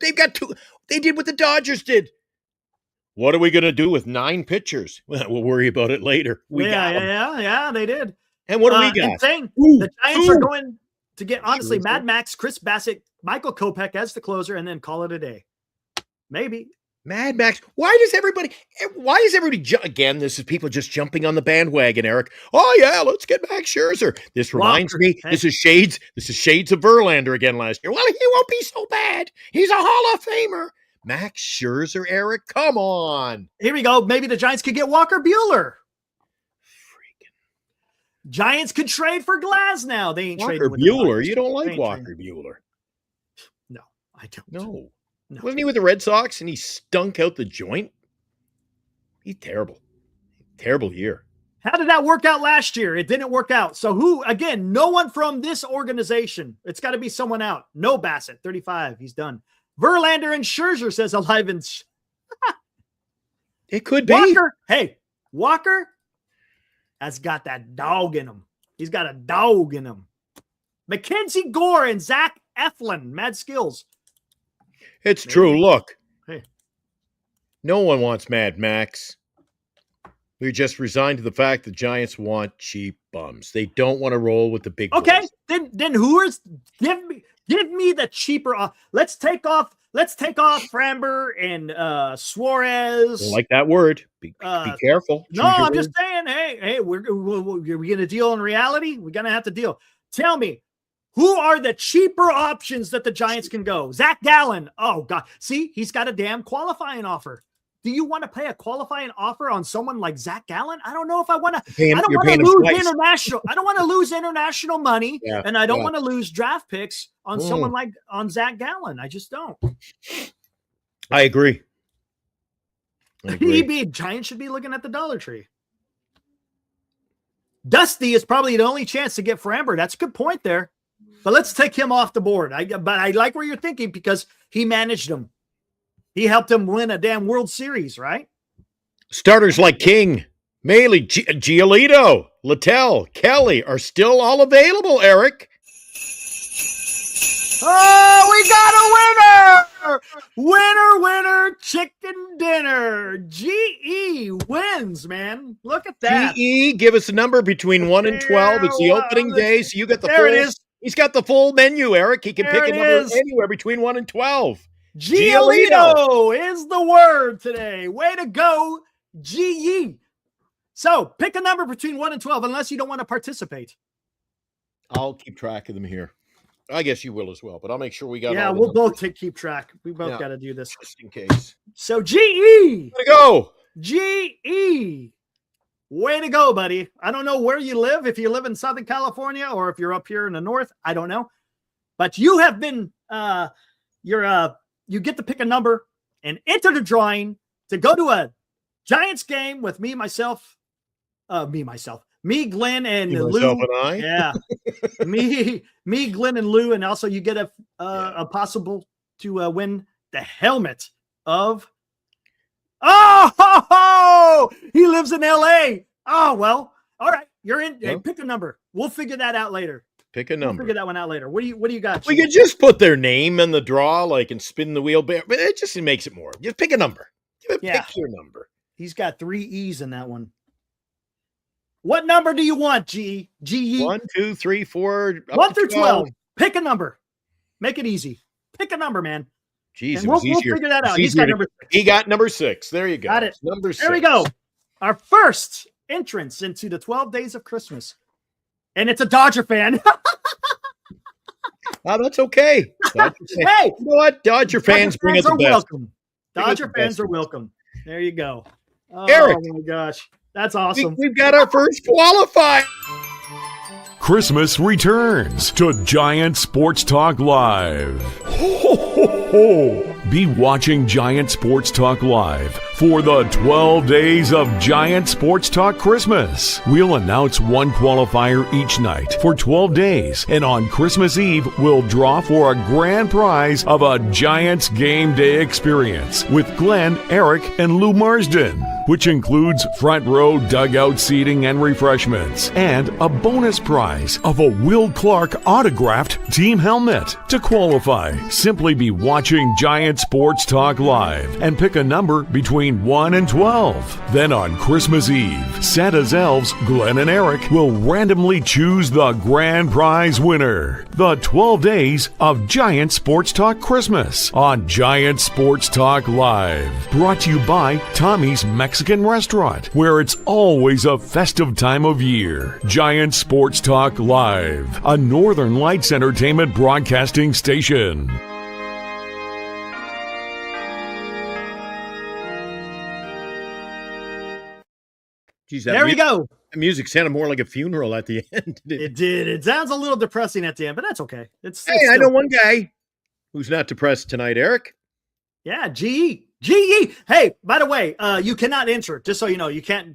They've got 2. They did what the Dodgers did. What are we going to do with 9 pitchers? Well, we'll worry about it later. Yeah, they did. And what do we And got? saying Ooh, the Giants ooh. are going to get, honestly, Scherzer. Mad Max, Chris Bassett, Michael Kopech as the closer, and then call it a day. Maybe. Mad Max. Why is everybody again, this is people just jumping on the bandwagon, Eric. Oh yeah, let's get Max Scherzer. This reminds Walker, me, hey. this is shades of Verlander again last year. Well, he won't be so bad. He's a Hall of Famer. Max Scherzer, Eric, come on. Here we go. Maybe the Giants could get Walker Buehler. Freaking Giants could trade for Glass now. They ain't Walker trading with the Bueller. Dodgers. You don't They like ain't Walker trading. Bueller. No, I don't. No. No. Wasn't he with the Red Sox and he stunk out the joint? He's terrible. Terrible year. How did that work out last year? It didn't work out. So who, again, no one from this organization. It's got to be someone out. No Bassett, 35. He's done. Verlander and Scherzer, says Alive and It could be. Walker. Hey, Walker has got that dog in him. He's got a dog in him. Mackenzie Gore and Zach Eflin, Mad Skills. It's true. Look. Hey. No one wants Mad Max. We're just resigned to the fact the Giants want cheap bums. They don't want to roll with the big Okay, boys. then who is give me the cheaper. Let's take off Framber and Suarez. Don't like that word. Be careful. No, Choose your I'm just words. saying. Hey, we're going to deal in reality. We're going to have to deal. Tell me, who are the cheaper options that the Giants can go? Zach Gallen. Oh God, see, he's got a damn qualifying offer. Do you want to pay a qualifying offer on someone like Zach Gallen? I don't know if I want to. Pay him- I don't you're want to paying him lose twice. international. I don't want to lose international money, Yeah, and I don't yeah. want to lose draft picks on someone like on Zach Gallen. I just don't. I agree. I agree. Giants should be looking at the Dollar Tree. Dusty is probably the only chance to get Framber. That's a good point there. But let's take him off the board. But I like where you're thinking because he managed them. He helped them win a damn World Series, right? Starters like King, Maley, Giolito, Littell, Kelly are still all available, Eric. Oh, we got a winner! Winner, chicken dinner. GE wins, man. Look at that. GE, give us a number between 1 and 12. It's the Yeah, opening well, day, so you got the there full. it is. He's got the full menu, Eric. He can There pick a it number is. anywhere between 1 and 12. Giolito is the word today. Way to go, GE. So pick a number between 1 and 12, unless you don't want to participate. I'll keep track of them here. I guess you will as well, but I'll make sure we got. Yeah, all the we'll numbers both keep track. We both Yeah. got to do this. just in case. So GE, Way to go! GE. Way to go, buddy. I don't know where you live, if you live in Southern California or if you're up here in the north. I don't know. But you have been you get to pick a number and enter the drawing to go to a Giants game with me, Glenn, and You, Lou. myself, and I. Yeah, me, Glenn, and Lou, and also you get a possible to win the helmet of. Oh, he lives in L.A. Oh well, all right, you're in. Hey, Yeah. pick a number. We'll figure that out later. Pick a We'll number. figure that one out later. What do you got? We Chief? could just put their name in the draw, like, and spin the wheel, but it just makes it more. Just pick a number. Yeah. Pick your number. He's got 3 E's in that one. What number do you want, GE? 1, 2, 3, 4. up 1 to through 12. Pick a number. Make it easy. Pick a number, man. Jeez, And it we'll was easier. figure that It's out. He's easier got to- number 6. He got number 6. There you go. Got it. It's number 6. There we go. Our first entrance into the 12 days of Christmas. And it's a Dodger fan. Oh, that's okay. Dodger fan- Hey, you know what? Dodger fans bring us the are best. welcome. Bring us Dodger the fans best. are welcome. There you go. Oh Eric. my gosh. That's awesome. We've got our first qualifier. Christmas returns to Giant Sports Talk Live. Ho, ho, ho. Be watching Giant Sports Talk Live for the 12 days of Giant Sports Talk Christmas. We'll announce one qualifier each night for 12 days, and on Christmas Eve, we'll draw for a grand prize of a Giants game day experience with Glenn, Eric, and Lou Marsden, which includes front row dugout seating and refreshments, and a bonus prize of a Will Clark autographed team helmet. To qualify, simply be watching Giant Sports Talk Live and pick a number between between 1 and 12. Then on Christmas Eve, Santa's elves, Glenn and Eric, will randomly choose the grand prize winner. The 12 days of Giant Sports Talk Christmas on Giant Sports Talk Live. Brought to you by Tommy's Mexican Restaurant, where it's always a festive time of year. Giant Sports Talk Live, a Northern Lights Entertainment broadcasting station. Geez, There we go. That music sounded more like a funeral at the end. It did. It sounds a little depressing at the end, but that's okay. It's Hey, it's I know still- one guy who's not depressed tonight, Eric. Yeah, GE. GE. Hey, by the way, you cannot answer. Just so you know, you can't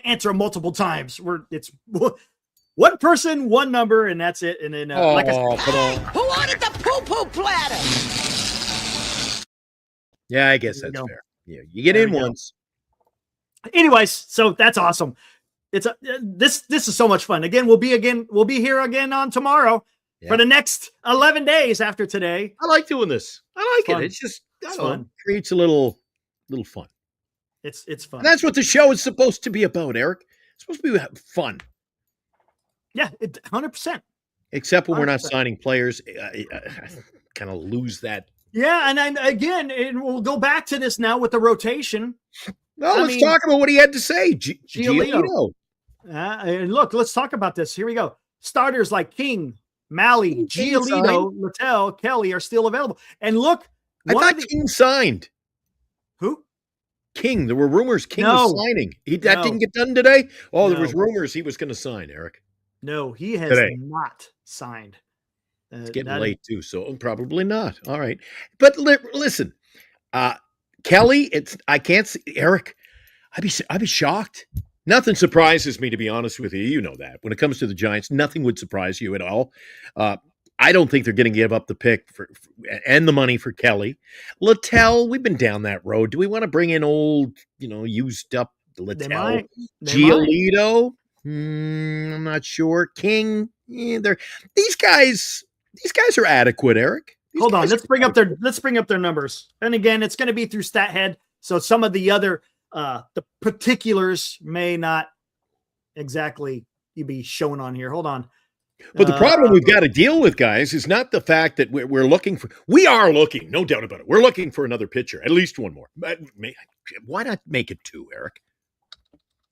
answer multiple times. It's one person, one number, and that's it. And then, like I said, come on. Who wanted the poo-poo platter? Yeah, I guess There we that's go. fair. Yeah, you get There in we go. once. anyways, so that's awesome. It's this is so much fun. Again, we'll be here again on tomorrow Yeah. for the next 11 days after today. I like doing this. I like Fun. it. It's just It's I don't know, fun. creates a little fun. It's fun. And that's what the show is supposed to be about, Eric. It's supposed to be fun. Yeah, 100%. Except when we're not 100%. signing players. I kind of lose that. Yeah, and again, and we'll go back to this now with the rotation. Well, I let's mean- talk about what he had to say. Giolito. Giolito. And look, let's talk about this. Here we go. Starters like King, Malley, King Giolito, Littell, Kelly are still available. And look, I one thought of the- King signed. who? King. There were rumors King No. was signing. That No. didn't get done today. Oh, there was No. rumors he was going to sign, Eric. No, he has Today. not signed. It's getting that- late too, so probably not. All right, but listen, Kelly. I can't see Eric. I'd be shocked. Nothing surprises me, to be honest with you. You know that when it comes to the Giants, nothing would surprise you at all. I don't think they're going to give up the pick and the money for Kelly. Littell, we've been down that road. Do we want to bring in old, used up They Littell? might. They might. Giolito? I'm not sure. King? These guys are adequate, Eric. These Hold on, guys let's are bring up their numbers. And again, it's going to be through StatHead, so some of the other the particulars may not exactly be shown on here. Hold on. But the problem we've got to deal with, guys, is not the fact that we are looking, no doubt about it. We're looking for another pitcher, at least one more. But why not make it two, Eric?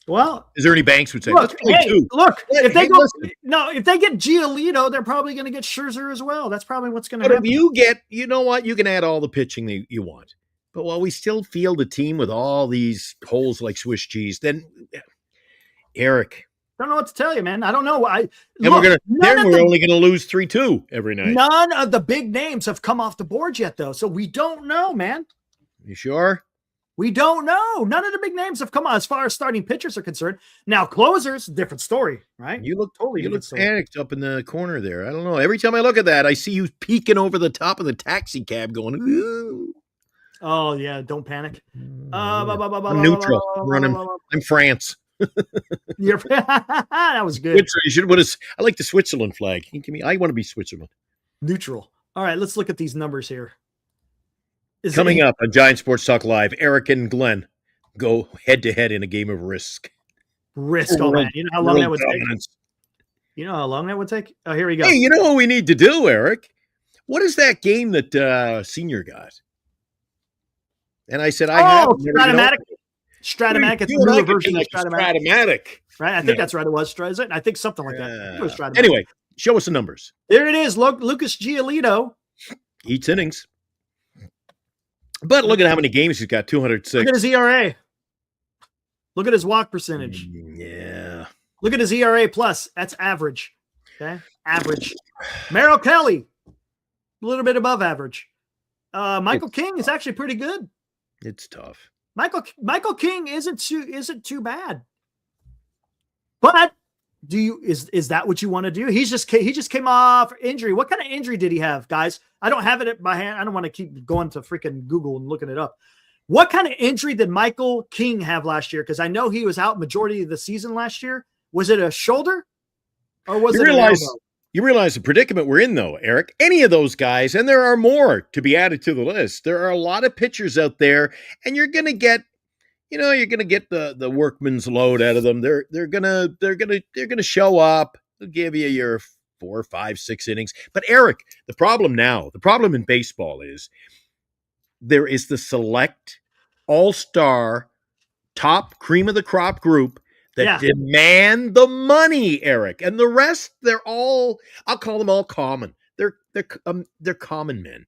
Well, Is there any Banks would say, look, let's play hey, two? look, Hey, if they hey, go, listen. no, if they get Giolito, they're probably going to get Scherzer as well. That's probably what's going to But if happen. you get, you know what, you can add all the pitching that you want. But while we still field a team with all these holes like Swiss cheese, then Eric, Don't know what to tell you, man. I don't know. and we're only gonna lose 3-2 every night. None of the big names have come off the board yet, though, so we don't know, man. You sure? We don't know. None of the big names have come on as far as starting pitchers are concerned. Now, closers, different story, right? You look Totally you look different story. panicked up in the corner there. I don't know. Every time I look at that, I see you peeking over the top of the taxi cab going, ooh. Oh yeah, don't panic. I'm neutral. I'm France. That was good. Switzerland. You should put I like the Switzerland flag. Can you give me, I want to be Switzerland. Neutral. All right, let's look at these numbers here. Coming up on Giant Sports Talk Live, Eric and Glenn go head to head in a game of risk. risk. Oh man, you know how long that would take? Dominance. You know how long that would take? Oh, here we go. Hey, you know what we need to do, Eric? What is that game that Senior got? And I said, I have. Stratomatic. Stratomatic. It's a You and I newer could version of connect to Stratomatic. Stratomatic. Right? I think that's right. It was. Is it? I think something like that. I think it was Stratomatic. Anyway, show us the numbers. There it is. Look, Lucas Giolito. Eats innings. But look at how many games he's got, 206. Look at his ERA. Look at his walk percentage. Yeah. Look at his ERA plus. That's average. Okay. Average. Merrill Kelly. A little bit above average. Michael King is actually pretty good. It's tough. Michael King isn't too bad. But is that what you want to do? He just came off injury. What kind of injury did he have, guys? I don't have it at my hand. I don't want to keep going to freaking Google and looking it up. What kind of injury did Michael King have last year? Because I know he was out majority of the season last year. Was it a shoulder or was it an elbow? You realize the predicament we're in, though, Eric. Any of those guys, and there are more to be added to the list. There are a lot of pitchers out there, and you're going to get you're going to get the workman's load out of them. They're going to show up. They'll give you your 4, 5, 6 innings. But Eric, the problem in baseball is there is the select all-star top cream of the crop group that demand the money, Eric. And the rest, I'll call them all common. They're common men.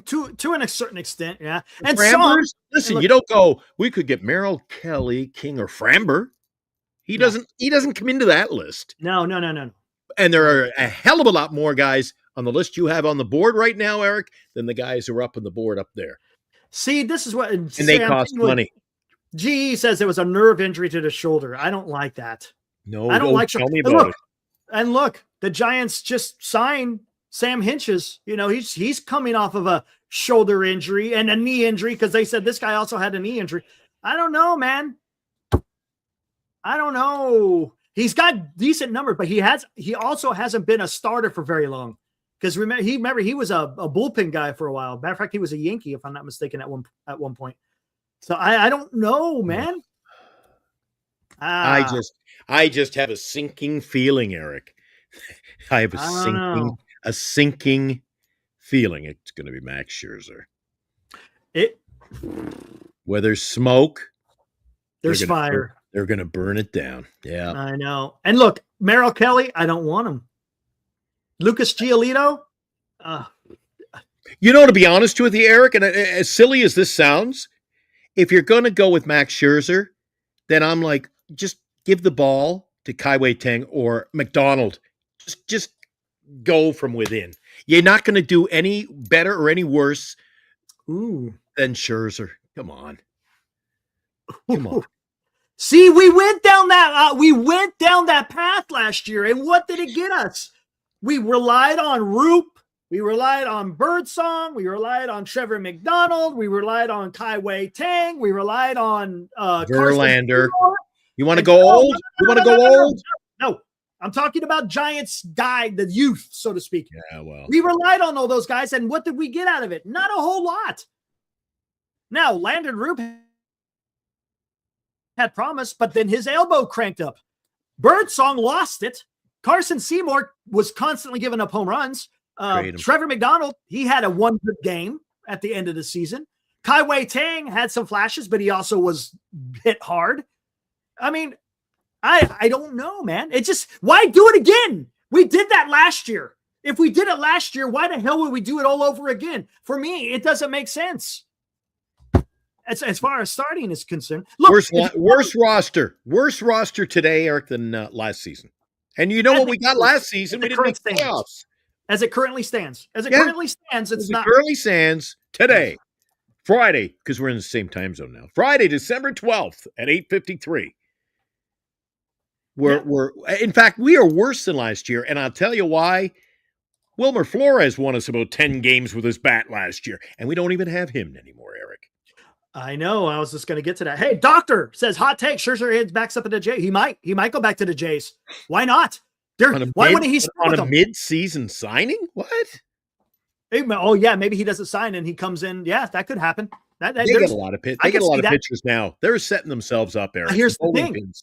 To a certain extent, yeah. And Frambers, listen, you don't go, we could get Merrill Kelly, King, or Framber. He doesn't come into that list. No. And there are a hell of a lot more guys on the list you have on the board right now, Eric, than the guys who are up on the board up there. See, this is what, and they cost money. GE says there was a nerve injury to the shoulder. I don't like that. No, I don't like. Tell me about it. And look, the Giants just signed Sam Hinches. He's coming off of a shoulder injury and a knee injury because they said this guy also had a knee injury. I don't know, man. I don't know. He's got decent numbers, but he also hasn't been a starter for very long. Because remember he was a bullpen guy for a while. Matter of fact, he was a Yankee, if I'm not mistaken, at one point. So I don't know, man. I just have a sinking feeling, Eric. I have a sinking feeling it's going to be Max Scherzer. Where there's smoke, there's fire. They're going to burn it down. Yeah, I know. And look, Merrill Kelly, I don't want him. Lucas Giolito. To be honest with you, Eric, and as silly as this sounds, if you're going to go with Max Scherzer, then I'm like, just give the ball to Kai-Wei Teng or McDonald. Just go from within. You're not going to do any better or any worse than Scherzer. Come on. See, we went down that path last year, and what did it get us? We relied on Roop. We relied on Birdsong. We relied on Trevor McDonald. We relied on Kai-Wei Teng. We relied on Verlander. You want to go old? No, I'm talking about Giants guy, the youth, so to speak. Yeah, well. We relied on all those guys, and what did we get out of it? Not a whole lot. Now, Landon Roop had promise, but then his elbow cranked up. Birdsong lost it. Carson Seymour was constantly giving up home runs. Trevor McDonald, he had a one good game at the end of the season. Kai-Wei Teng had some flashes, but he also was hit hard. I mean, I don't know, man. It's just, why do it again? We did that last year. If we did it last year, why the hell would we do it all over again? For me, it doesn't make sense. As far as starting is concerned. Look, worse roster today, Eric, than last season. And you know what we got last season? We didn't make playoffs. As it currently stands. Currently stands, it's not. Currently stands today, Friday, because we're in the same time zone now. Friday, December 12th at 8:53. In fact, we are worse than last year, and I'll tell you why. Wilmer Flores won us about 10 games with his bat last year, and we don't even have him anymore, Eric. I know. I was just going to get to that. Hey, Doctor says hot take. Scherzer heads backs up at the Jays. He might go back to the Jays. Why not? Why wouldn't he on a mid-season signing? What? Oh yeah, maybe he doesn't sign and he comes in. Yeah, that could happen. They get a lot of pitchers now. They're setting themselves up, Eric. Here's the thing: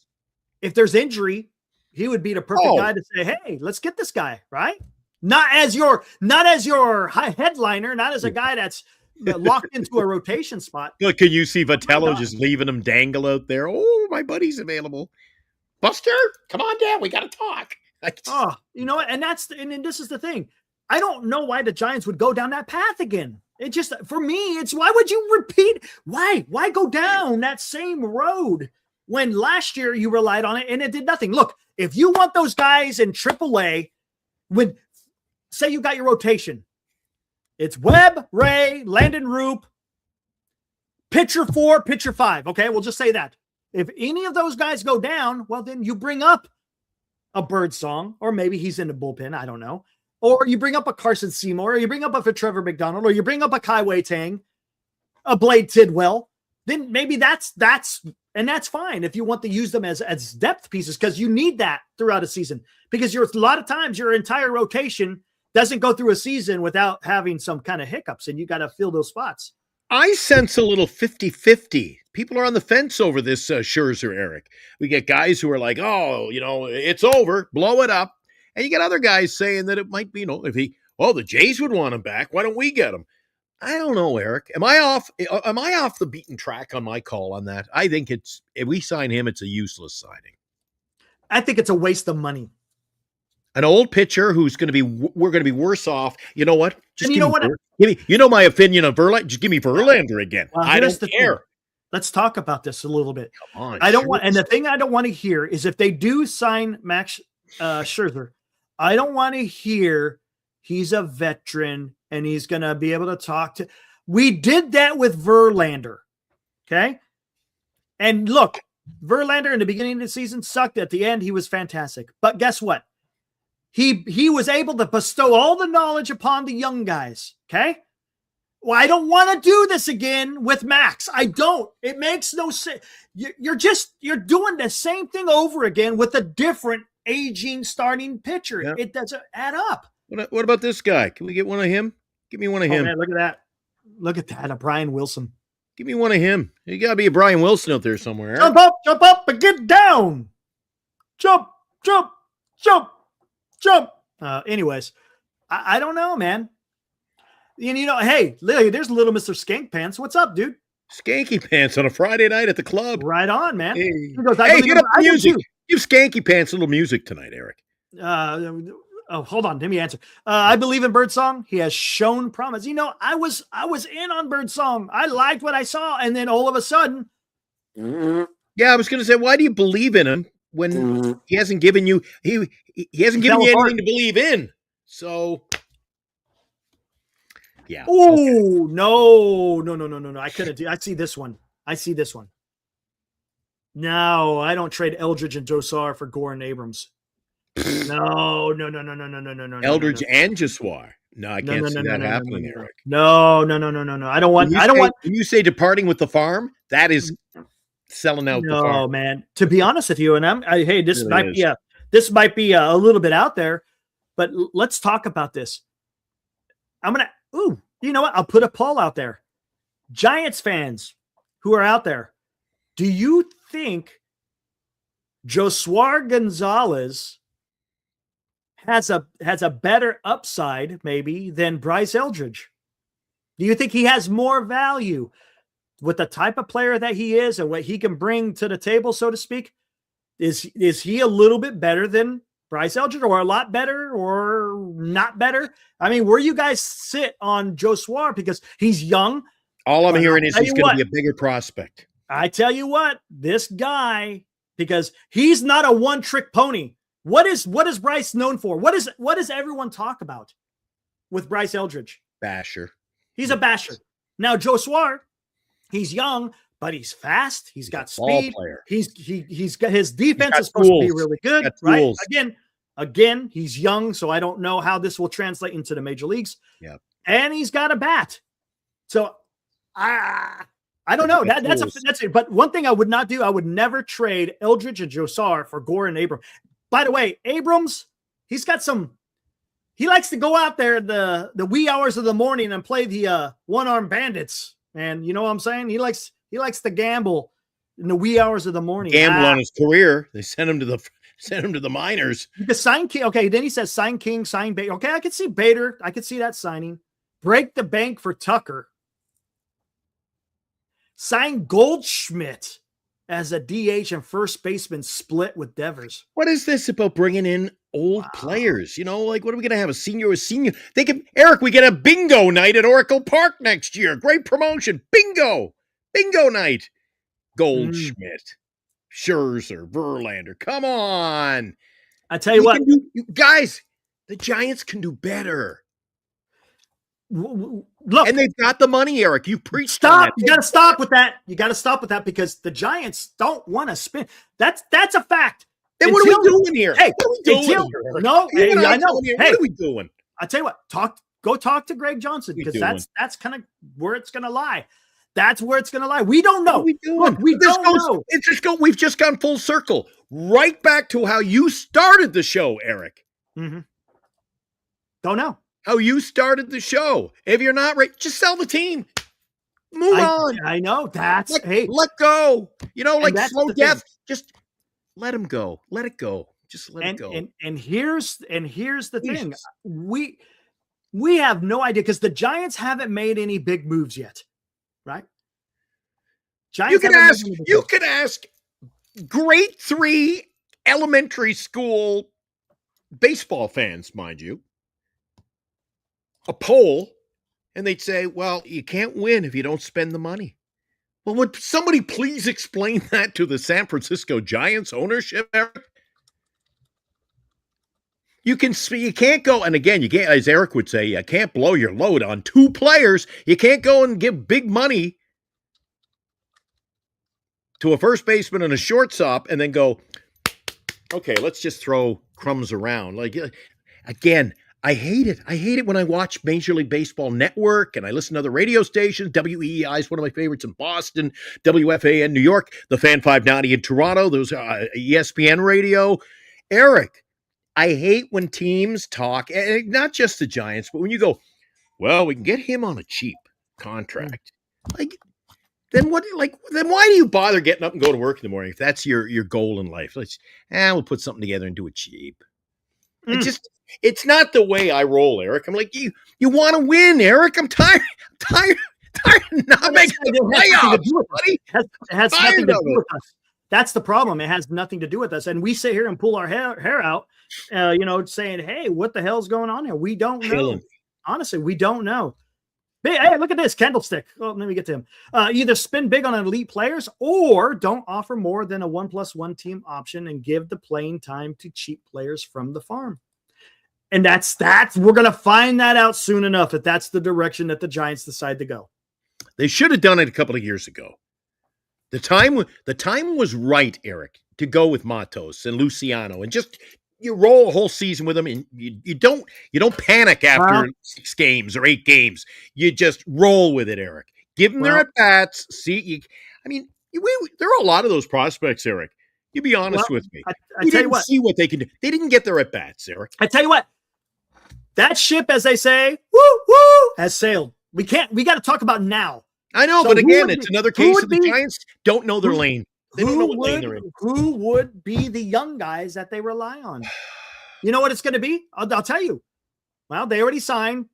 if there's injury, he would be the perfect guy to say, "Hey, let's get this guy." Right? Not as your high headliner, not as a guy that's locked into a rotation spot. Look, can you see Vitello just leaving him dangle out there? Oh, my buddy's available. Buster, come on down. We got to talk. You know what? And this is the thing. I don't know why the Giants would go down that path again. It just, for me, it's why would you repeat? Why go down that same road when last year you relied on it and it did nothing? Look, if you want those guys in AAA, say you got your rotation, it's Webb, Ray, Landon Roop, pitcher 4, pitcher 5. Okay, we'll just say that. If any of those guys go down, well, then you bring up a Birdsong, or maybe he's in the bullpen. I don't know. Or you bring up a Carson Seymour, or you bring up a Trevor McDonald, or you bring up a Kai-Wei Teng, a Blade Tidwell. Then maybe that's fine if you want to use them as depth pieces, because you need that throughout a season. Because a lot of times your entire rotation doesn't go through a season without having some kind of hiccups, and you got to fill those spots. I sense a little 50-50 people are on the fence over this Scherzer, Eric. We get guys who are like, oh, it's over, blow it up. And you get other guys saying that it might be, if the Jays would want him back. Why don't we get him? I don't know, Eric. Am I off the beaten track on my call on that? I think if we sign him, it's a useless signing. I think it's a waste of money. An old pitcher we're going to be worse off. You know what? Just And give me my opinion of Verlander. Just give me Verlander again. I don't care. Thing. Let's talk about this a little bit. Come on. I don't want, and the thing I don't want to hear is if they do sign Max Scherzer, I don't want to hear he's a veteran and he's going to be able to talk to. We did that with Verlander. Okay. And look, Verlander in the beginning of the season sucked. At the end, he was fantastic. But guess what? He was able to bestow all the knowledge upon the young guys. Okay. Well, I don't want to do this again with Max. I don't. It makes no sense. You're doing the same thing over again with a different aging starting pitcher. Yeah. It doesn't add up. What about this guy? Can we get one of him? Give me one of him. Man, look at that. Look at that. A Brian Wilson. Give me one of him. You got to be a Brian Wilson out there somewhere. Jump up, and get down. Jump. Anyways, I don't know, man. And hey, there's little Mr. Skank Pants. What's up, dude? Skanky Pants on a Friday night at the club. Right on, man. Hey, He goes, get up the music. Give Skanky Pants a little music tonight, Eric. Hold on. Let me answer. I believe in Birdsong. He has shown promise. I was in on Birdsong. I liked what I saw, and then all of a sudden, yeah, I was going to say, why do you believe in him when he hasn't given you he hasn't given you anything to believe in? So, yeah. Oh no! I couldn't do. I see this one. No, I don't trade Eldridge and Josar for Gore and Abrams. No. Eldridge and Jaswar. No, I can't see that happening, Eric. No. I don't want. When you say departing with the farm, that is selling out the farm. No, man. To be honest with you, and this might be a little bit out there, but let's talk about this. You know what? I'll put a poll out there. Giants fans who are out there, do you think Joswar Gonzalez has a better upside maybe than Bryce Eldridge? Do you think he has more value with the type of player that he is and what he can bring to the table, so to speak? Is he a little bit better than Bryce Eldridge, or a lot better, or not better? I mean, where you guys sit on Joswar, because he's young. All I'm hearing is he's going to be a bigger prospect. I tell you what, this guy, because he's not a one-trick pony. What is Bryce known for? What does everyone talk about with Bryce Eldridge? Basher. He's a basher. Now Joswar, he's young, but he's fast. He's got speed. He's got his defense is supposed to be really good, right? Again, he's young, so I don't know how this will translate into the major leagues. Yeah, and he's got a bat. So I don't know. That's it. But one thing I would not do, I would never trade Eldridge and Josar for Gore and Abrams. By the way, Abrams, he likes to go out there the wee hours of the morning and play the one-armed bandits. And you know what I'm saying? He likes to gamble in the wee hours of the morning. Gamble on his career. They sent him to the minors. You could sign King. Okay, then he says sign King, sign Bader. Okay, I could see Bader. I could see that signing. Break the bank for Tucker. Sign Goldschmidt as a DH and first baseman split with Devers. What is this about bringing in old players? What are we going to have? A senior? Eric, we get a bingo night at Oracle Park next year. Great promotion. Bingo night. Goldschmidt, Scherzer, Verlander. Come on. I tell you what. Guys, the Giants can do better. Look, and they've got the money, Eric. You preached. Stop. You got to stop with that. You got to stop with that, because the Giants don't want to spin. That's a fact. Then what are we doing here? Hey, what are we doing here? No, I know. Here. Hey, what are we doing? I tell you what. Go talk to Greg Johnson, because that's kind of where it's going to lie. That's where it's going to lie. We don't know. What are we doing? Look, we don't know. We've just gone full circle, right back to how you started the show, Eric. Mm-hmm. Don't know how you started the show. If you're not right, just sell the team. Move on. I know that's Let go. You know, And like that's slow the thing. death. Just let him go. Let it go. Just let it and go. and here's the thing. Jesus. We have no idea because the Giants haven't made any big moves yet, right? Giants You can haven't made ask. any big You moves. can ask grade 3 elementary school baseball fans, mind you, a poll, and they'd say, "Well, you can't win if you don't spend the money." Well, would somebody please explain that to the San Francisco Giants ownership, Eric? You can't go, and again, you can't, as Eric would say, you can't blow your load on 2 players. You can't go and give big money to a first baseman and a shortstop and then go, okay, let's just throw crumbs around. Like, again, I hate it. I hate it when I watch Major League Baseball Network and I listen to other radio stations. WEEI is one of my favorites in Boston, WFAN New York, the Fan 590 in Toronto, those ESPN radio. Eric, I hate when teams talk, and not just the Giants, but when you go, well, we can get him on a cheap contract. Like, then what? Like, then why do you bother getting up and go to work in the morning if that's your goal in life? We'll put something together and do it cheap. It's not the way I roll, Eric. I'm like, you want to win, Eric. I'm tired of not making the playoffs, buddy. It has nothing to do with us. That's the problem. It has nothing to do with us. And we sit here and pull our hair out, saying, hey, what the hell's going on here? We don't know. Honestly, we don't know. Hey, look at this candlestick. Oh, let me get to him. Either spend big on elite players or don't offer more than a 1+1 team option and give the playing time to cheap players from the farm. And that's we're going to find that out soon enough if that's the direction that the Giants decide to go. They should have done it a couple of years ago. The time was right, Eric, to go with Matos and Luciano and just you roll a whole season with them, and you don't panic after 6 games or 8 games. You just roll with it, Eric. Give them their at bats. See, there are a lot of those prospects, Eric. You be honest with me. I tell you what, see what they can do. They didn't get their at bats, Eric. I tell you what, that ship, as they say, woo, has sailed. We got to talk about now. I know, So but again, it's another case of the Giants don't know their lane. They don't know what lane they're in. Who would be the young guys that they rely on? You know what it's going to be? I'll tell you. Well, they already signed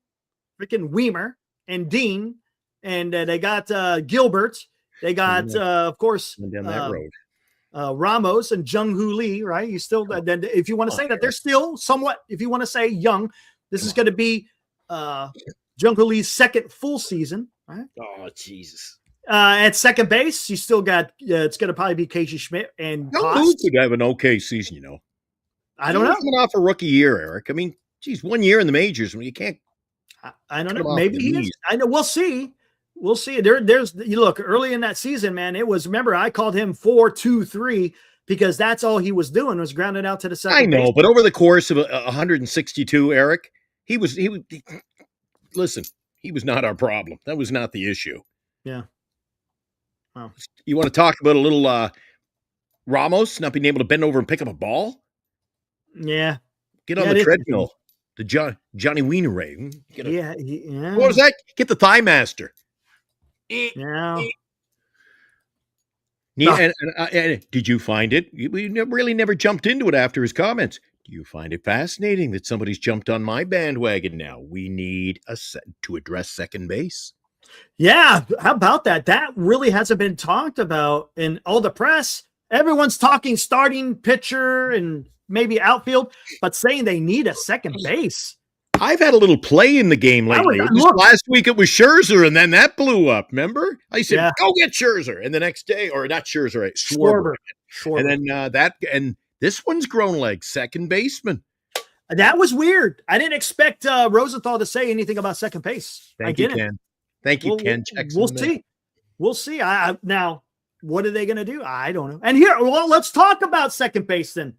freaking Weimer and Dean, and they got Gilbert. They got, of course, down that road. Ramos and Jung-Hoo Lee, right? You still, then if you want to say that they're still somewhat, if you want to say young, this is going to be Jung-Hoo Lee's second full season, right? Oh, Jesus. At second base, you still got, it's going to probably be Casey Schmidt and Who could have an okay season, I don't know. Coming off a rookie year, Eric. I mean, geez, 1 year in the majors when you can't. I don't know. Maybe he is. I know. We'll see. We'll see. There's you look early in that season, man. It was, remember, I called him 4-2-3 because that's all he was doing was grounded out to the second. I know, but over the course of 162, Eric, he was listen, he was not our problem. That was not the issue. Yeah. Wow. You want to talk about a little Ramos not being able to bend over and pick up a ball? Yeah. Get on the treadmill. The Johnny Wiener Ray. Yeah. What was that? Get the Thigh Master. Yeah. And did you find it? We really never jumped into it after his comments. Do you find it fascinating that somebody's jumped on my bandwagon now? We need to address second base. Yeah. How about that? That really hasn't been talked about in all the press. Everyone's talking starting pitcher and maybe outfield, but saying they need a second base. I've had a little play in the game lately. Last week it was Scherzer, and then that blew up. Remember? I said, go get Scherzer. And the next day, or not Scherzer, right? Schwarber. And then and this one's grown legs, second baseman. That was weird. I didn't expect Rosenthal to say anything about second base. Thank you, Ken. Thank you, Ken. We'll see. We'll see. Now, what are they going to do? I don't know. And here, well, let's talk about second base then.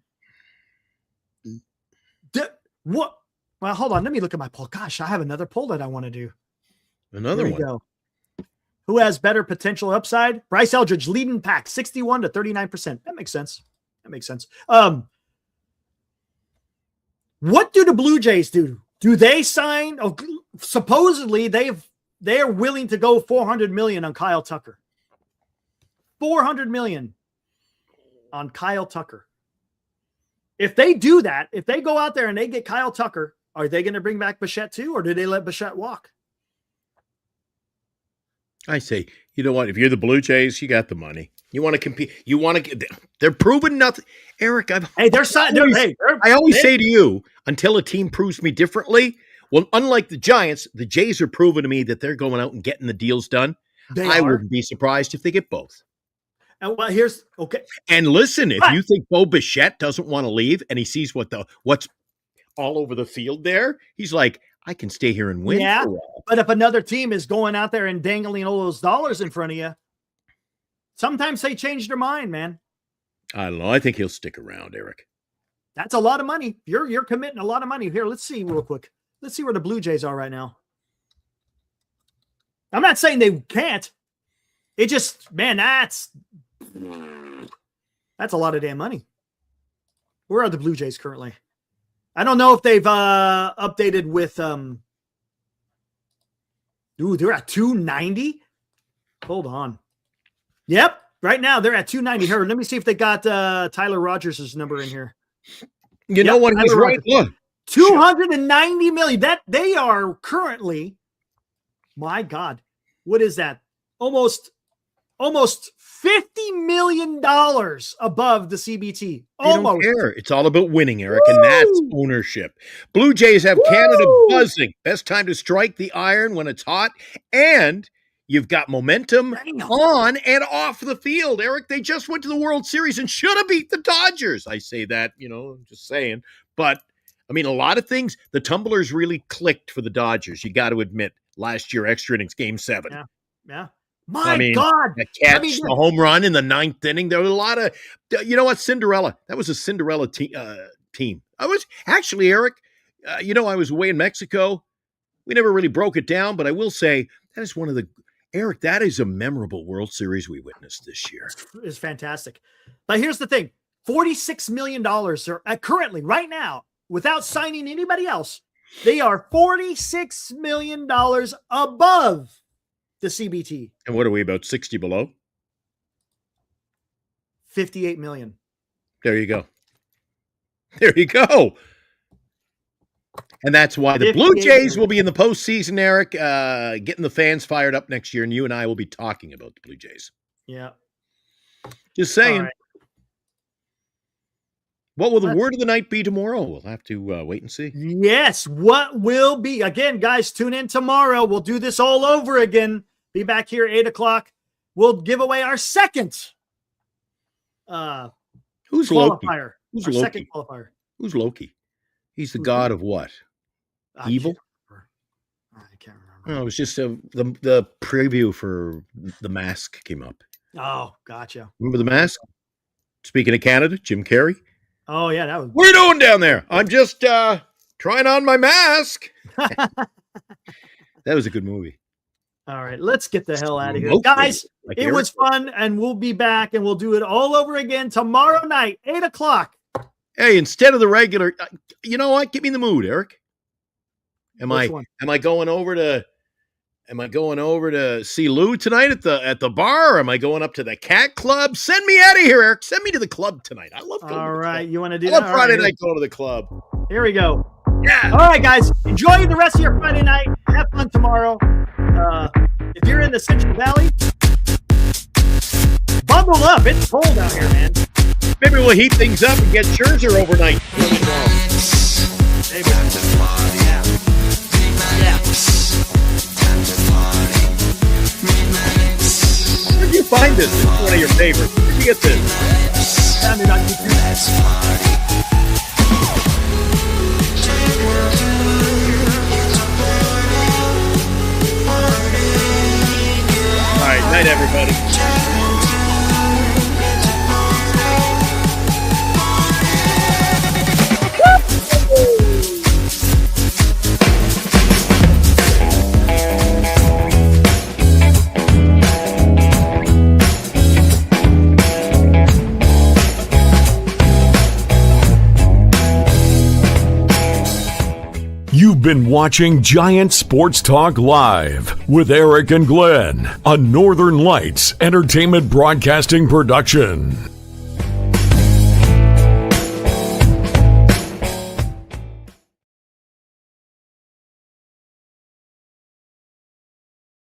What? Well, hold on. Let me look at my poll. Gosh, I have another poll that I want to do. Another one. Go. Who has better potential upside? Bryce Eldridge leading pack 61 to 39%. That makes sense. What do the Blue Jays do? Do they sign? Oh, supposedly they've they are willing to go $400 million on Kyle Tucker. $400 million on Kyle Tucker. If they do that, if they go out there and they get Kyle Tucker, are they going to bring back Bichette too, or do they let Bichette walk? I say, you know what? If you're the Blue Jays, you got the money. You want to compete. You want to. They're proving nothing, Eric. I always say to you, until a team proves me differently. Well, unlike the Giants, the Jays are proving to me that they're going out and getting the deals done. I wouldn't be surprised if they get both. And well, here's okay. And listen, if you think Bo Bichette doesn't want to leave, and he sees what's all over the field there, he's like, I can stay here and win. Yeah, but if another team is going out there and dangling all those dollars in front of you, sometimes they change their mind, man. I don't know. I think he'll stick around, Eric. That's a lot of money. You're committing a lot of money here. Let's see real quick. Let's see where the Blue Jays are right now. I'm not saying they can't. It just, man, that's a lot of damn money. Where are the Blue Jays currently? I don't know if they've updated with they're at 290. Hold on. Yep, right now they're at 290. Here, let me see if they got Tyler Rogers' number in here. You know what? He's right. Look. 290 million. That they are currently, my God, what is that? Almost $50 million above the CBT. Almost. They don't care. It's all about winning, Eric, and that's ownership. Blue Jays have Canada buzzing. Best time to strike the iron when it's hot, and you've got momentum on and off the field, Eric. They just went to the World Series and should have beat the Dodgers. I say that, just saying. But, I mean, a lot of things, the tumblers really clicked for the Dodgers, you got to admit, last year, extra innings, Game 7. Yeah. My God. The catch, the home run in the 9th inning. There were a lot of, Cinderella. That was a Cinderella team. I was actually, Eric, I was away in Mexico. We never really broke it down, but I will say that is Eric, that is a memorable World Series we witnessed this year. It's fantastic. But here's the thing. $46 million are currently, right now, without signing anybody else, they are $46 million above the CBT. And what are we, about 60 below? 58 million. There you go. And that's why the Blue Jays will be in the postseason, Eric, getting the fans fired up next year, and you and I will be talking about the Blue Jays. Yeah. Just saying. Right. What will the word of the night be tomorrow? We'll have to wait and see. Yes. What will be? Again, guys, tune in tomorrow. We'll do this all over again. Be back here at 8 o'clock. We'll give away our second Who's qualifier. Who's our Loki? Second qualifier. Who's Loki? He's the god of what? Evil? I can't remember. No, it was just the preview for The Mask came up. Oh, gotcha. Remember The Mask? Speaking of Canada, Jim Carrey. Oh, yeah. That was. What are you doing down there? I'm just trying on my mask. That was a good movie. All right, let's get the hell out of here. Guys, it was fun, and we'll be back, and we'll do it all over again tomorrow night, 8 o'clock. Hey, instead of the regular, you know what? Get me in the mood, Eric. Am I going over to see Lou tonight at the bar? Or am I going up to the Cat Club? Send me out of here, Eric. Send me to the club tonight. I love going to the club. You want to do that? I love Friday night going to the club. Here we go. Yeah. All right, guys. Enjoy the rest of your Friday night. Have fun tomorrow. If you're in the Central Valley, bundle up. It's cold out here, man. Maybe we'll heat things up and get Scherzer overnight. Where did you find this? This is one of your favorites. Where did you get this? Found it on YouTube. All right, night, everybody. You've been watching Giant Sports Talk Live with Eric and Glenn, a Northern Lights Entertainment Broadcasting production.